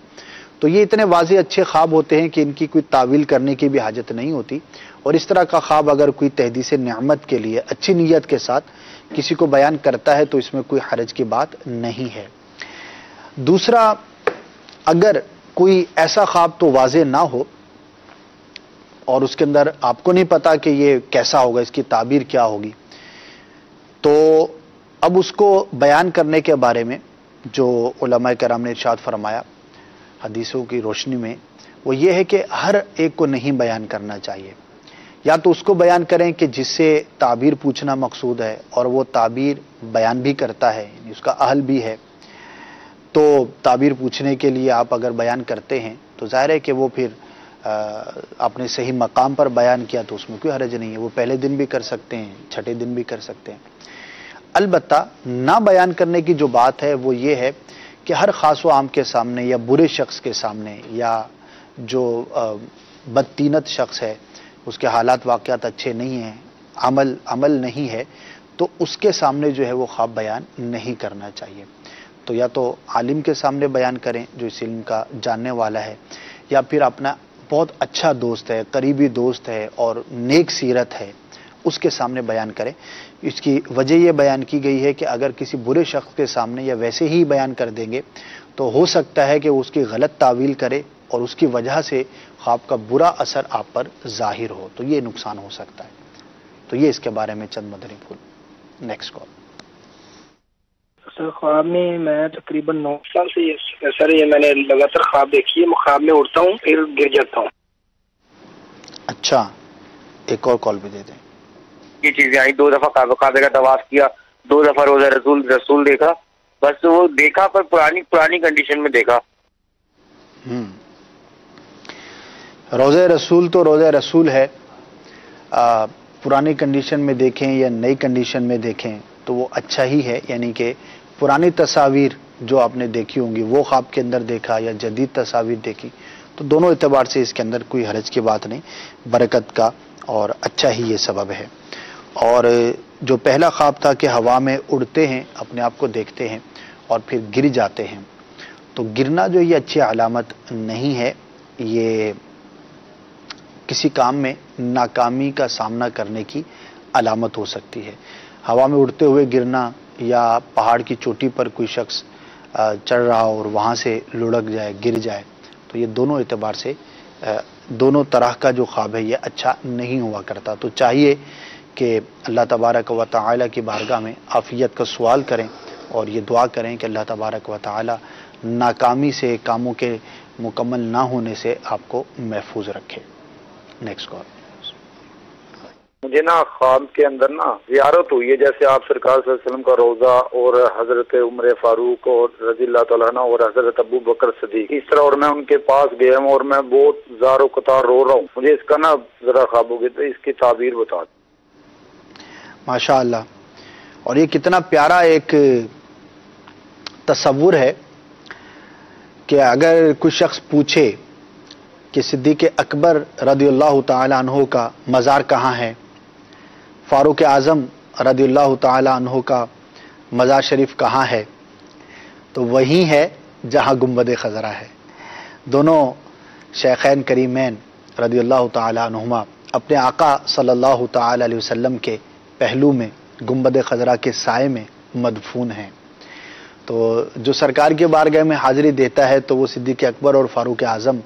تو یہ اتنے واضح اچھے خواب ہوتے ہیں کہ ان کی کوئی تعویل کرنے کی بھی حاجت نہیں ہوتی. اور اس طرح کا خواب اگر کوئی تحدیث نعمت کے لیے اچھی نیت کے ساتھ کسی کو بیان کرتا ہے تو اس میں کوئی حرج کی بات نہیں ہے. دوسرا، اگر کوئی ایسا خواب تو واضح نہ ہو اور اس کے اندر آپ کو نہیں پتا کہ یہ کیسا ہوگا، اس کی تعبیر کیا ہوگی، تو اب اس کو بیان کرنے کے بارے میں جو علماء کرام نے ارشاد فرمایا حدیثوں کی روشنی میں، وہ یہ ہے کہ ہر ایک کو نہیں بیان کرنا چاہیے. یا تو اس کو بیان کریں کہ جس سے تعبیر پوچھنا مقصود ہے اور وہ تعبیر بیان بھی کرتا ہے، یعنی اس کا اہل بھی ہے، تو تعبیر پوچھنے کے لیے آپ اگر بیان کرتے ہیں تو ظاہر ہے کہ وہ پھر آپ نے صحیح مقام پر بیان کیا تو اس میں کوئی حرج نہیں ہے. وہ پہلے دن بھی کر سکتے ہیں، چھٹے دن بھی کر سکتے ہیں. البتہ نہ بیان کرنے کی جو بات ہے وہ یہ ہے کہ ہر خاص و عام کے سامنے یا برے شخص کے سامنے یا جو بدتینت شخص ہے، اس کے حالات واقعات اچھے نہیں ہیں، عمل نہیں ہے، تو اس کے سامنے جو ہے وہ خواب بیان نہیں کرنا چاہیے. تو یا تو عالم کے سامنے بیان کریں جو اس علم کا جاننے والا ہے، یا پھر اپنا بہت اچھا دوست ہے، قریبی دوست ہے اور نیک سیرت ہے، اس کے سامنے بیان کریں. اس کی وجہ یہ بیان کی گئی ہے کہ اگر کسی برے شخص کے سامنے یا ویسے ہی بیان کر دیں گے تو ہو سکتا ہے کہ وہ اس کی غلط تعویل کرے اور اس کی وجہ سے خواب کا برا اثر آپ پر ظاہر ہو، تو یہ نقصان ہو سکتا ہے. تو یہ اس کے بارے میں چند مدنی پھول. Next call. سر خواب میں تقریباً 9 سال سے یہ میں نے لگاتار خواب دیکھی ہے. میں خواب میں اٹھتا ہوں پھر گر جاتا ہوں. اچھا، ایک اور کال بھی دے دیں. یہ چیزیں آئی، 2 دفعہ کعبے کا طواف کیا، 2 دفعہ روزہ رسول دیکھا، بس وہ دیکھا پر پرانی کنڈیشن میں دیکھا. روزہ رسول تو روزہ رسول ہے، پرانی کنڈیشن میں دیکھیں یا نئی کنڈیشن میں دیکھیں تو وہ اچھا ہی ہے. یعنی کہ پرانی تصاویر جو آپ نے دیکھی ہوں گی وہ خواب کے اندر دیکھا یا جدید تصاویر دیکھی، تو دونوں اعتبار سے اس کے اندر کوئی حرج کی بات نہیں، برکت کا اور اچھا ہی یہ سبب ہے. اور جو پہلا خواب تھا کہ ہوا میں اڑتے ہیں، اپنے آپ کو دیکھتے ہیں اور پھر گر جاتے ہیں، تو گرنا جو یہ اچھی علامت نہیں ہے. یہ کسی کام میں ناکامی کا سامنا کرنے کی علامت ہو سکتی ہے. ہوا میں اڑتے ہوئے گرنا یا پہاڑ کی چوٹی پر کوئی شخص چڑھ رہا اور وہاں سے لڑک جائے، گر جائے، تو یہ دونوں اعتبار سے دونوں طرح کا جو خواب ہے یہ اچھا نہیں ہوا کرتا. تو چاہیے کہ اللہ تبارک و تعالی کی بارگاہ میں عافیت کا سوال کریں اور یہ دعا کریں کہ اللہ تبارک و تعالی ناکامی سے، کاموں کے مکمل نہ ہونے سے آپ کو محفوظ رکھے. Next call. مجھے خواب کے اندر زیارت ہوئی ہے، جیسے آپ سرکار صلی اللہ علیہ وسلم کا روزہ اور حضرت عمر فاروق اور رضی اللہ تعالیٰ عنہ اور حضرت ابو بکر صدیق، اس طرح، اور میں ان کے پاس گیا ہوں اور میں بہت زار و قطار رو رہا ہوں. مجھے اس کا ذرا خواب ہو گیا تو اس کی تعبیر بتا دیں. ماشاء اللہ. اور یہ کتنا پیارا ایک تصور ہے کہ اگر کوئی شخص پوچھے کہ صدیق اکبر رضی اللہ تعالی عنہ کا مزار کہاں ہے، فاروق اعظم رضی اللہ تعالی عنہ کا مزار شریف کہاں ہے، تو وہی ہے جہاں گنبد خضرا ہے. دونوں شیخین کریمین رضی اللہ تعالی عنہما اپنے آقا صلی اللہ تعالی علیہ وسلم کے پہلو میں گنبد خضرا کے سائے میں مدفون ہیں. تو جو سرکار کے بارگاہ میں حاضری دیتا ہے تو وہ صدیق اکبر اور فاروق اعظم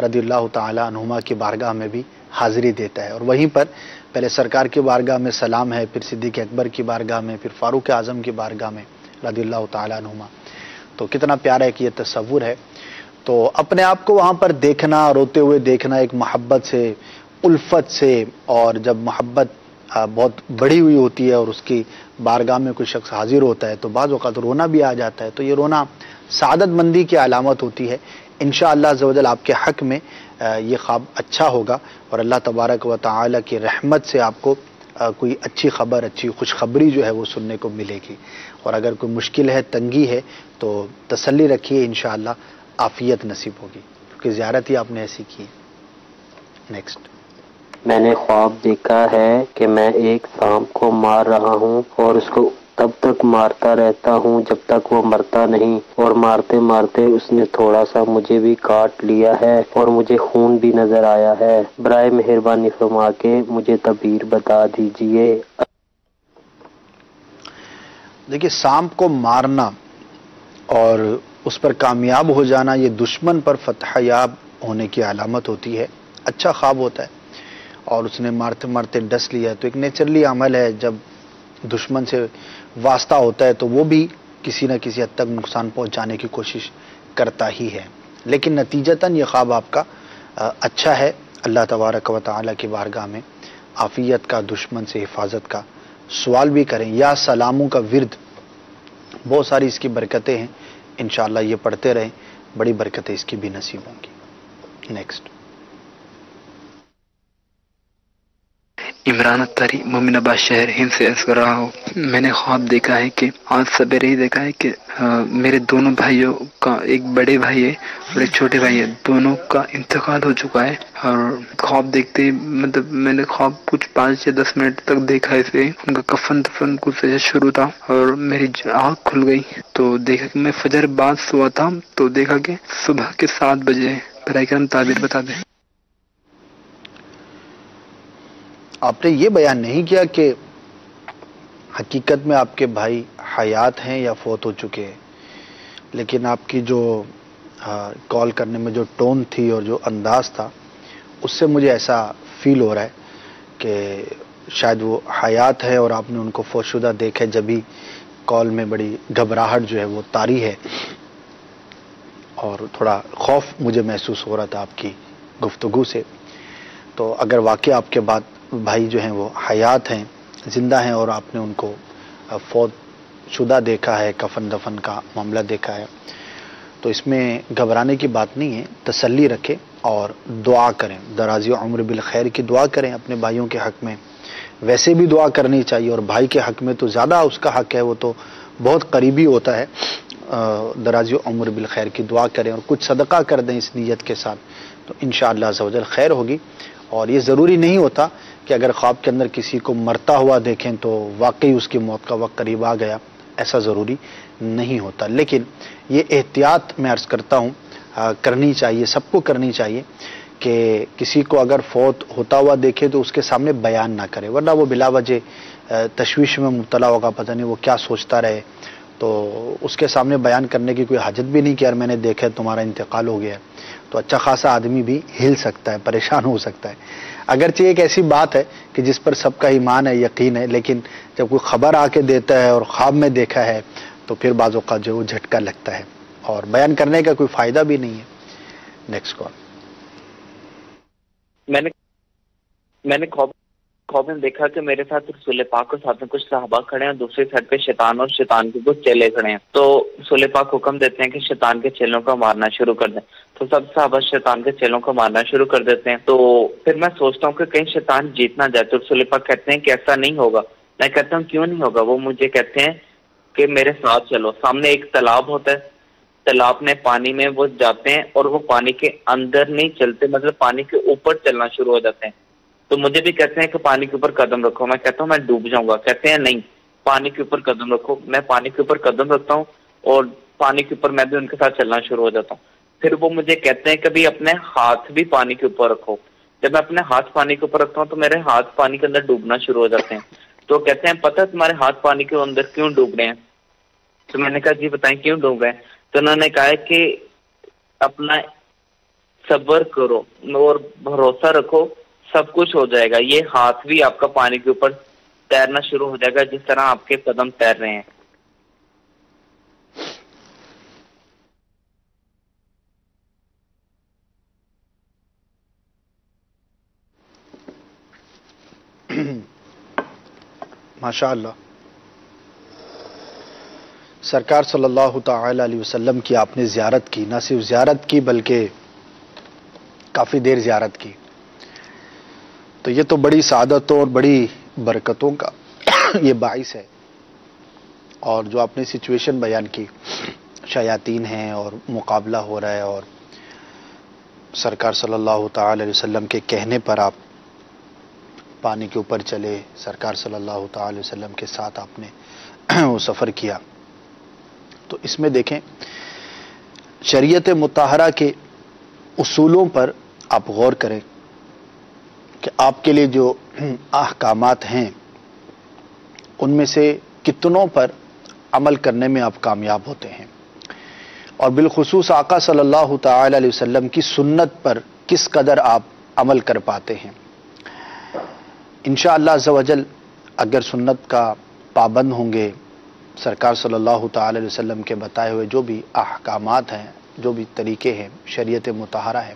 رضی اللہ تعالی عنہما کی بارگاہ میں بھی حاضری دیتا ہے، اور وہیں پر پہلے سرکار کی بارگاہ میں سلام ہے، پھر صدیق اکبر کی بارگاہ میں، پھر فاروق اعظم کی بارگاہ میں رضی اللہ تعالی عنہما. تو کتنا پیارا ہے کہ یہ تصور ہے. تو اپنے آپ کو وہاں پر دیکھنا، روتے ہوئے دیکھنا ایک محبت سے، الفت سے، اور جب محبت بہت بڑی ہوئی ہوتی ہے اور اس کی بارگاہ میں کوئی شخص حاضر ہوتا ہے تو بعض اوقات رونا بھی آ جاتا ہے. تو یہ رونا سعادت مندی کی علامت ہوتی ہے. انشاءاللہ عز و جل آپ کے حق میں یہ خواب اچھا ہوگا اور اللہ تبارک و تعالی کی رحمت سے آپ کو کوئی اچھی خبر، اچھی خوشخبری جو ہے وہ سننے کو ملے گی. اور اگر کوئی مشکل ہے، تنگی ہے، تو تسلی رکھیے، انشاءاللہ عافیت نصیب ہوگی، کیونکہ زیارت ہی آپ نے ایسی کی. نیکسٹ. میں نے خواب دیکھا ہے کہ میں ایک سانپ کو مار رہا ہوں اور اس کو تب تک مارتا رہتا ہوں جب تک وہ مرتا نہیں، اور مارتے مارتے اس نے تھوڑا سا مجھے بھی کاٹ لیا ہے اور مجھے خون بھی نظر آیا ہے. برائے مہربانی فرما کے مجھے تعبیر بتا دیجئے. دیکھیے، سانپ کو مارنا اور اس پر کامیاب ہو جانا یہ دشمن پر فتح یاب ہونے کی علامت ہوتی ہے. اچھا خواب ہوتا ہے اور اس نے مارتے مارتے ڈس لیا، تو ایک نیچرلی عمل ہے، جب دشمن سے واسطہ ہوتا ہے تو وہ بھی کسی نہ کسی حد تک نقصان پہنچانے کی کوشش کرتا ہی ہے. لیکن نتیجتاً یہ خواب آپ کا اچھا ہے. اللہ تبارک و تعالیٰ کی بارگاہ میں عافیت کا، دشمن سے حفاظت کا سوال بھی کریں. یا سلاموں کا ورد، بہت ساری اس کی برکتیں ہیں، انشاءاللہ یہ پڑھتے رہیں، بڑی برکتیں اس کی بھی نصیب ہوں گی. نیکسٹ. عمران اتاری، مومن آباد شہر ہند سے عرض کر رہا ہوں. میں نے خواب دیکھا ہے کہ آج سویرے ہی دیکھا ہے کہ میرے دونوں بھائیوں کا، ایک بڑے بھائی ہے اور ایک چھوٹے بھائی ہے، دونوں کا انتقال ہو چکا ہے. اور خواب دیکھتے ہی مطلب میں نے خواب کچھ 5 یا 10 منٹ تک دیکھا اسے، ان کا کفن دفن کچھ شروع تھا اور میری آنکھ کھل گئی تو دیکھا کہ میں فجر بعد سوا تھا تو دیکھا کہ صبح کے 7 بجے. برائے کرم تعبیر بتا دیں. آپ نے یہ بیان نہیں کیا کہ حقیقت میں آپ کے بھائی حیات ہیں یا فوت ہو چکے ہیں، لیکن آپ کی جو کال کرنے میں جو ٹون تھی اور جو انداز تھا، اس سے مجھے ایسا فیل ہو رہا ہے کہ شاید وہ حیات ہے اور آپ نے ان کو فوت شدہ دیکھا. جبھی کال میں بڑی گھبراہٹ جو ہے وہ طاری ہے اور تھوڑا خوف مجھے محسوس ہو رہا تھا آپ کی گفتگو سے. تو اگر واقعہ آپ کے بعد بھائی جو ہیں وہ حیات ہیں، زندہ ہیں، اور آپ نے ان کو فوت شدہ دیکھا ہے، کفن دفن کا معاملہ دیکھا ہے، تو اس میں گھبرانے کی بات نہیں ہے. تسلی رکھیں اور دعا کریں، درازی عمر بالخیر کی دعا کریں اپنے بھائیوں کے حق میں. ویسے بھی دعا کرنی چاہیے، اور بھائی کے حق میں تو زیادہ اس کا حق ہے، وہ تو بہت قریبی ہوتا ہے. درازی عمر بالخیر کی دعا کریں اور کچھ صدقہ کر دیں اس نیت کے ساتھ، تو انشاءاللہ عز و جل خیر ہوگی. اور یہ ضروری نہیں ہوتا کہ اگر خواب کے اندر کسی کو مرتا ہوا دیکھیں تو واقعی اس کی موت کا وقت قریب آ گیا، ایسا ضروری نہیں ہوتا. لیکن یہ احتیاط میں عرض کرتا ہوں کرنی چاہیے، سب کو کرنی چاہیے کہ کسی کو اگر فوت ہوتا ہوا دیکھے تو اس کے سامنے بیان نہ کرے، ورنہ وہ بلا وجہ تشویش میں مبتلا ہوگا، پتہ نہیں وہ کیا سوچتا رہے. تو اس کے سامنے بیان کرنے کی کوئی حاجت بھی نہیں کہ یار میں نے دیکھا تمہارا انتقال ہو گیا ہے. تو اچھا خاصا آدمی بھی ہل سکتا ہے، پریشان ہو سکتا ہے. اگرچہ ایک ایسی بات ہے کہ جس پر سب کا ایمان ہے، یقین ہے، لیکن جب کوئی خبر آ کے دیتا ہے اور خواب میں دیکھا ہے تو پھر بعض اوقات جو جھٹکا لگتا ہے اور بیان کرنے کا کوئی فائدہ بھی نہیں ہے. Next call. میں نے خواب میں دیکھا کہ میرے ساتھ رسول پاک اور ساتھ میں کچھ صحابہ کھڑے ہیں، دوسری سائڈ پہ شیطان اور شیطان کے کچھ چیلے کھڑے ہیں. تو رسول پاک حکم دیتے ہیں کہ شیطان کے چیلوں کو مارنا شروع کر دیں. تو سب صحابہ شیطان کے چیلوں کو مارنا شروع کر دیتے ہیں. تو پھر میں سوچتا ہوں کہ کہیں شیطان جیت نہ جائے. تو رسول پاک کہتے ہیں کہ ایسا نہیں ہوگا. میں کہتا ہوں کیوں نہیں ہوگا؟ وہ مجھے کہتے ہیں کہ میرے ساتھ چلو. سامنے ایک تالاب ہوتا ہے، تالاب میں پانی میں وہ جاتے ہیں اور وہ پانی کے اندر نہیں چلتے، مطلب پانی کے اوپر چلنا شروع ہو جاتے ہیں. تو مجھے بھی کہتے ہیں کہ پانی کے اوپر قدم رکھو. میں کہتا ہوں میں ڈوب جاؤں گا. کہتے ہیں نہیں، پانی کے اوپر قدم رکھو. میں پانی کے اوپر قدم رکھتا ہوں اور پانی کے اوپر میں بھی ان کے ساتھ چلنا شروع ہو جاتا ہوں. پھر وہ مجھے کہتے ہیں کبھی اپنے ہاتھ بھی پانی کے اوپر رکھو. جب میں اپنے ہاتھ پانی کے اوپر رکھتا ہوں تو میرے ہاتھ پانی کے اندر ڈوبنا شروع ہو جاتے ہیں. تو کہتے ہیں پتہ تمہارے ہاتھ پانی کے اندر کیوں ڈوب رہے ہیں؟ تو میں نے کہا جی بتائیں کیوں ڈوب رہے ہیں؟ تو انہوں نے کہا کہ اپنا صبر کرو اور بھروسہ رکھو، سب کچھ ہو جائے گا. یہ ہاتھ بھی آپ کا پانی کے اوپر تیرنا شروع ہو جائے گا جس طرح آپ کے قدم تیر رہے ہیں. ماشاء اللہ. سرکار صلی اللہ تعالی علیہ وسلم کی آپ نے زیارت کی، نہ صرف زیارت کی بلکہ کافی دیر زیارت کی. تو یہ تو بڑی سعادت اور بڑی برکتوں کا یہ باعث ہے. اور جو آپ نے سچویشن بیان کی، شیاطین ہیں اور مقابلہ ہو رہا ہے، اور سرکار صلی اللہ تعالی علیہ وسلم کے کہنے پر آپ پانی کے اوپر چلے، سرکار صلی اللہ تعالی علیہ وسلم کے ساتھ آپ نے وہ سفر کیا. تو اس میں دیکھیں شریعت مطہرہ کے اصولوں پر آپ غور کریں کہ آپ کے لیے جو احکامات ہیں ان میں سے کتنوں پر عمل کرنے میں آپ کامیاب ہوتے ہیں، اور بالخصوص آقا صلی اللہ تعالی علیہ وسلم کی سنت پر کس قدر آپ عمل کر پاتے ہیں. انشاءاللہ عز و جل اگر سنت کا پابند ہوں گے، سرکار صلی اللہ تعالی علیہ وسلم کے بتائے ہوئے جو بھی احکامات ہیں، جو بھی طریقے ہیں، شریعت مطہرہ ہے،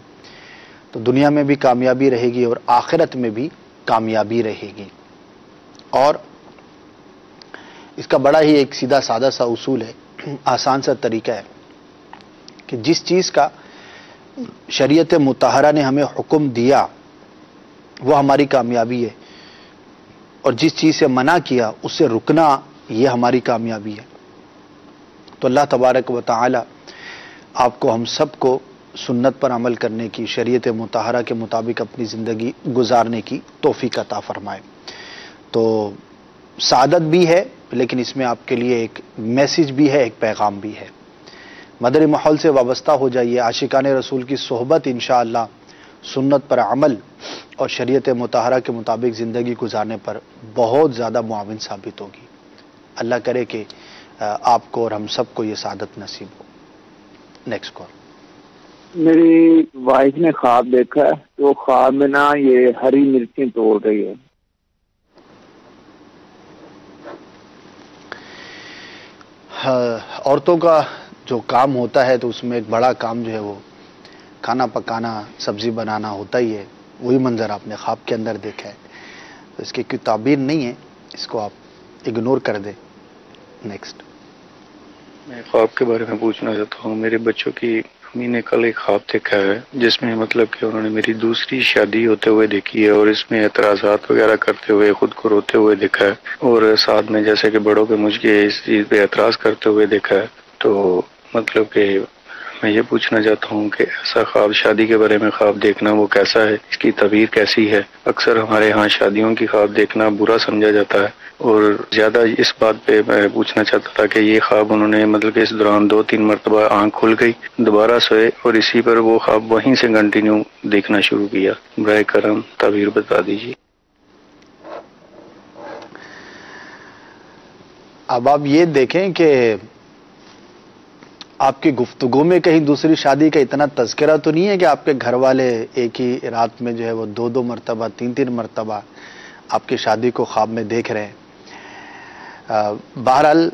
تو دنیا میں بھی کامیابی رہے گی اور آخرت میں بھی کامیابی رہے گی. اور اس کا بڑا ہی ایک سیدھا سادہ سا اصول ہے، آسان سا طریقہ ہے کہ جس چیز کا شریعت مطہرہ نے ہمیں حکم دیا وہ ہماری کامیابی ہے، اور جس چیز سے منع کیا اس سے رکنا یہ ہماری کامیابی ہے. تو اللہ تبارک و تعالی آپ کو ہم سب کو سنت پر عمل کرنے کی، شریعت مطہرہ کے مطابق اپنی زندگی گزارنے کی توفیق عطا فرمائے. تو سعادت بھی ہے، لیکن اس میں آپ کے لیے ایک میسج بھی ہے، ایک پیغام بھی ہے. مدری ماحول سے وابستہ ہو جائیے، عاشقان رسول کی صحبت انشاءاللہ سنت پر عمل اور شریعت مطہرہ کے مطابق زندگی گزارنے پر بہت زیادہ معاون ثابت ہوگی. اللہ کرے کہ آپ کو اور ہم سب کو یہ سعادت نصیب ہو. Next call. میری وائف نے خواب دیکھا ہے، تو خواب میں نا یہ ہری مرچیں توڑ رہی ہے. عورتوں کا جو کام ہوتا ہے تو اس میں ایک بڑا کام جو ہے وہ کھانا پکانا، سبزی بنانا ہوتا ہی ہے. وہی منظر آپ نے خواب کے اندر دیکھا ہے، تو اس کی کوئی تعبیر نہیں ہے، اس کو آپ اگنور کر دیں. نیکسٹ. میں خواب کے بارے میں پوچھنا چاہتا ہوں. میرے بچوں کی امی نے کل ایک خواب دیکھا ہے جس میں مطلب کہ انہوں نے میری دوسری شادی ہوتے ہوئے دیکھی ہے، اور اس میں اعتراضات وغیرہ کرتے ہوئے، خود کو روتے ہوئے دیکھا ہے، اور ساتھ میں جیسے کہ بڑوں کے مجھ کے اس چیز پہ اعتراض کرتے ہوئے دیکھا ہے. تو مطلب کہ میں یہ پوچھنا چاہتا ہوں کہ ایسا خواب، شادی کے بارے میں خواب دیکھنا وہ کیسا ہے، اس کی تعبیر کیسی ہے؟ اکثر ہمارے ہاں شادیوں کی خواب دیکھنا برا سمجھا جاتا ہے، اور زیادہ اس بات پہ میں پوچھنا چاہتا تھا کہ یہ خواب انہوں نے مطلب کہ اس دوران 2-3 مرتبہ آنکھ کھل گئی، دوبارہ سوئے، اور اسی پر وہ خواب وہیں سے کنٹینیو دیکھنا شروع کیا. برائے کرم تعبیر بتا دیجیے. اب آپ یہ دیکھیں کہ آپ کی گفتگو میں کہیں دوسری شادی کا اتنا تذکرہ تو نہیں ہے کہ آپ کے گھر والے ایک ہی رات میں جو ہے وہ 2 مرتبہ 3 مرتبہ آپ کی شادی کو خواب میں دیکھ رہے ہیں. بہرحال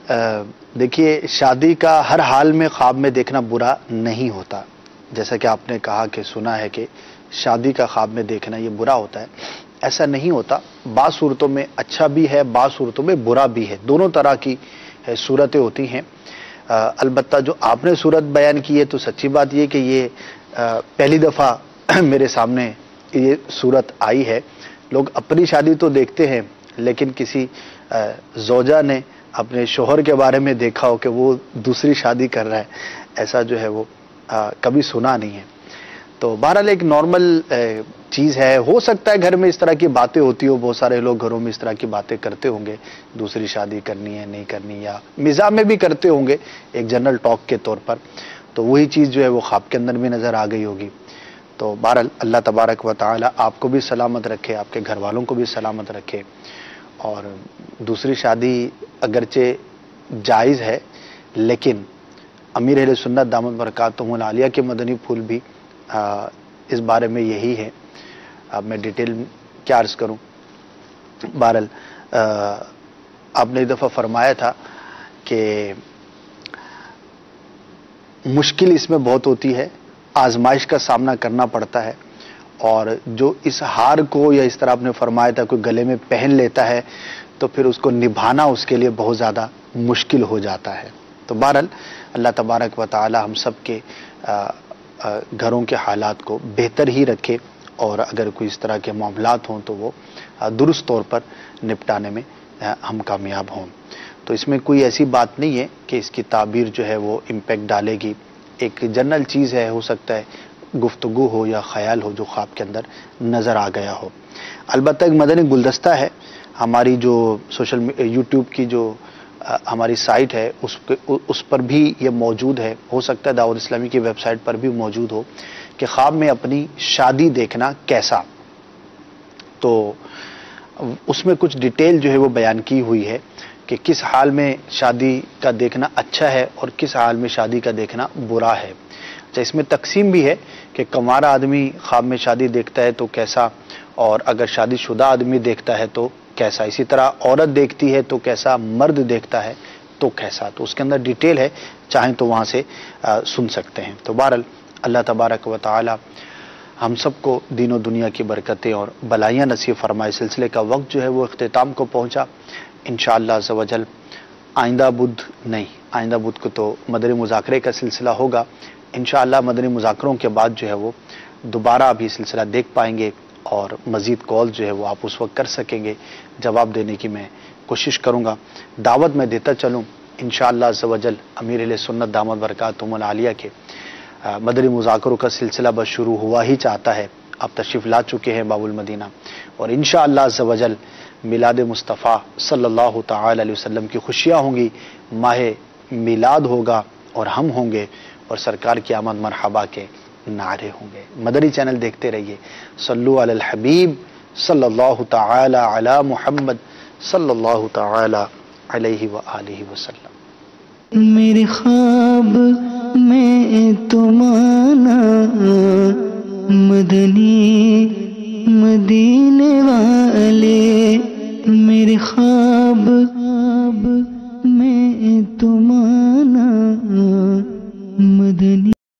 دیکھیے، شادی کا ہر حال میں خواب میں دیکھنا برا نہیں ہوتا. جیسا کہ آپ نے کہا کہ سنا ہے کہ شادی کا خواب میں دیکھنا یہ برا ہوتا ہے، ایسا نہیں ہوتا. بعض صورتوں میں اچھا بھی ہے، بعض صورتوں میں برا بھی ہے. دونوں طرح کی صورتیں ہوتی ہیں. البتہ جو آپ نے صورت بیان کی ہے تو سچی بات یہ کہ یہ پہلی دفعہ میرے سامنے یہ صورت آئی ہے. لوگ اپنی شادی تو دیکھتے ہیں، لیکن کسی زوجہ نے اپنے شوہر کے بارے میں دیکھا ہو کہ وہ دوسری شادی کر رہا ہے، ایسا جو ہے وہ کبھی سنا نہیں ہے. تو بہرحال ایک نارمل چیز ہے. ہو سکتا ہے گھر میں اس طرح کی باتیں ہوتی ہو، بہت سارے لوگ گھروں میں اس طرح کی باتیں کرتے ہوں گے، دوسری شادی کرنی ہے نہیں کرنی، یا مزاح میں بھی کرتے ہوں گے ایک جنرل ٹاک کے طور پر. تو وہی چیز جو ہے وہ خواب کے اندر بھی نظر آ گئی ہوگی. تو بہرحال اللہ تبارک و تعالی آپ کو بھی سلامت رکھے، آپ کے گھر والوں کو بھی سلامت رکھے. اور دوسری شادی اگرچہ جائز ہے، لیکن امیر اہل سنت دامت برکاتہم العالیہ کے مدنی پھول بھی اس بارے میں یہی ہے. اب میں ڈیٹیل کیا عرض کروں. بہرحال آپ نے ایک دفعہ فرمایا تھا کہ مشکل اس میں بہت ہوتی ہے، آزمائش کا سامنا کرنا پڑتا ہے، اور جو اس ہار کو، یا اس طرح آپ نے فرمایا تھا، کوئی گلے میں پہن لیتا ہے تو پھر اس کو نبھانا اس کے لیے بہت زیادہ مشکل ہو جاتا ہے. تو بہرحال اللہ تبارک و تعالی ہم سب کے گھروں کے حالات کو بہتر ہی رکھے، اور اگر کوئی اس طرح کے معاملات ہوں تو وہ درست طور پر نپٹانے میں ہم کامیاب ہوں. تو اس میں کوئی ایسی بات نہیں ہے کہ اس کی تعبیر جو ہے وہ امپیکٹ ڈالے گی. ایک جنرل چیز ہے، ہو سکتا ہے گفتگو ہو یا خیال ہو جو خواب کے اندر نظر آ گیا ہو. البتہ ایک مدنی گلدستہ ہے ہماری جو سوشل یوٹیوب کی جو ہماری سائٹ ہے اس پر بھی یہ موجود ہے. ہو سکتا ہے دعوت اسلامی کی ویب سائٹ پر بھی موجود ہو کہ خواب میں اپنی شادی دیکھنا کیسا. تو اس میں کچھ ڈیٹیل جو ہے وہ بیان کی ہوئی ہے کہ کس حال میں شادی کا دیکھنا اچھا ہے اور کس حال میں شادی کا دیکھنا برا ہے. اچھا، اس میں تقسیم بھی ہے کہ کنوارا آدمی خواب میں شادی دیکھتا ہے تو کیسا، اور اگر شادی شدہ آدمی دیکھتا ہے تو کیسا. اسی طرح عورت دیکھتی ہے تو کیسا، مرد دیکھتا ہے تو کیسا. تو اس کے اندر ڈیٹیل ہے، چاہیں تو وہاں سے سن سکتے ہیں. تو بہرحال اللہ تبارک و تعالی ہم سب کو دین و دنیا کی برکتیں اور بلائیاں نصیب فرمائے. سلسلے کا وقت جو ہے وہ اختتام کو پہنچا. انشاءاللہ عز و جل آئندہ بدھ کو تو مدنی مذاکرے کا سلسلہ ہوگا. انشاءاللہ مدنی مذاکروں کے بعد جو ہے وہ دوبارہ ابھی سلسلہ دیکھ پائیں گے اور مزید کال جو ہے وہ آپ اس وقت کر سکیں گے. جواب دینے کی میں کوشش کروں گا. دعوت میں دیتا چلوں انشاءاللہ عز و جل امیر اہل سنت دامت برکاتہم العالیہ کے مدنی مذاکروں کا سلسلہ بس شروع ہوا ہی چاہتا ہے. آپ تشریف لا چکے ہیں باب المدینہ، اور انشاءاللہ عز و جل میلاد مصطفیٰ صلی اللہ تعالی علیہ وسلم کی خوشیاں ہوں گی. ماہ میلاد ہوگا اور ہم ہوں گے، اور سرکار کی آمد مرحبا کے نعرے ہوں گے. مدنی چینل دیکھتے رہیے. صلو علی الحبیب صلی اللہ تعالی علی محمد صلی اللہ تعالی علیہ وآلہ وسلم. میرے خواب میں تو مانا مدنی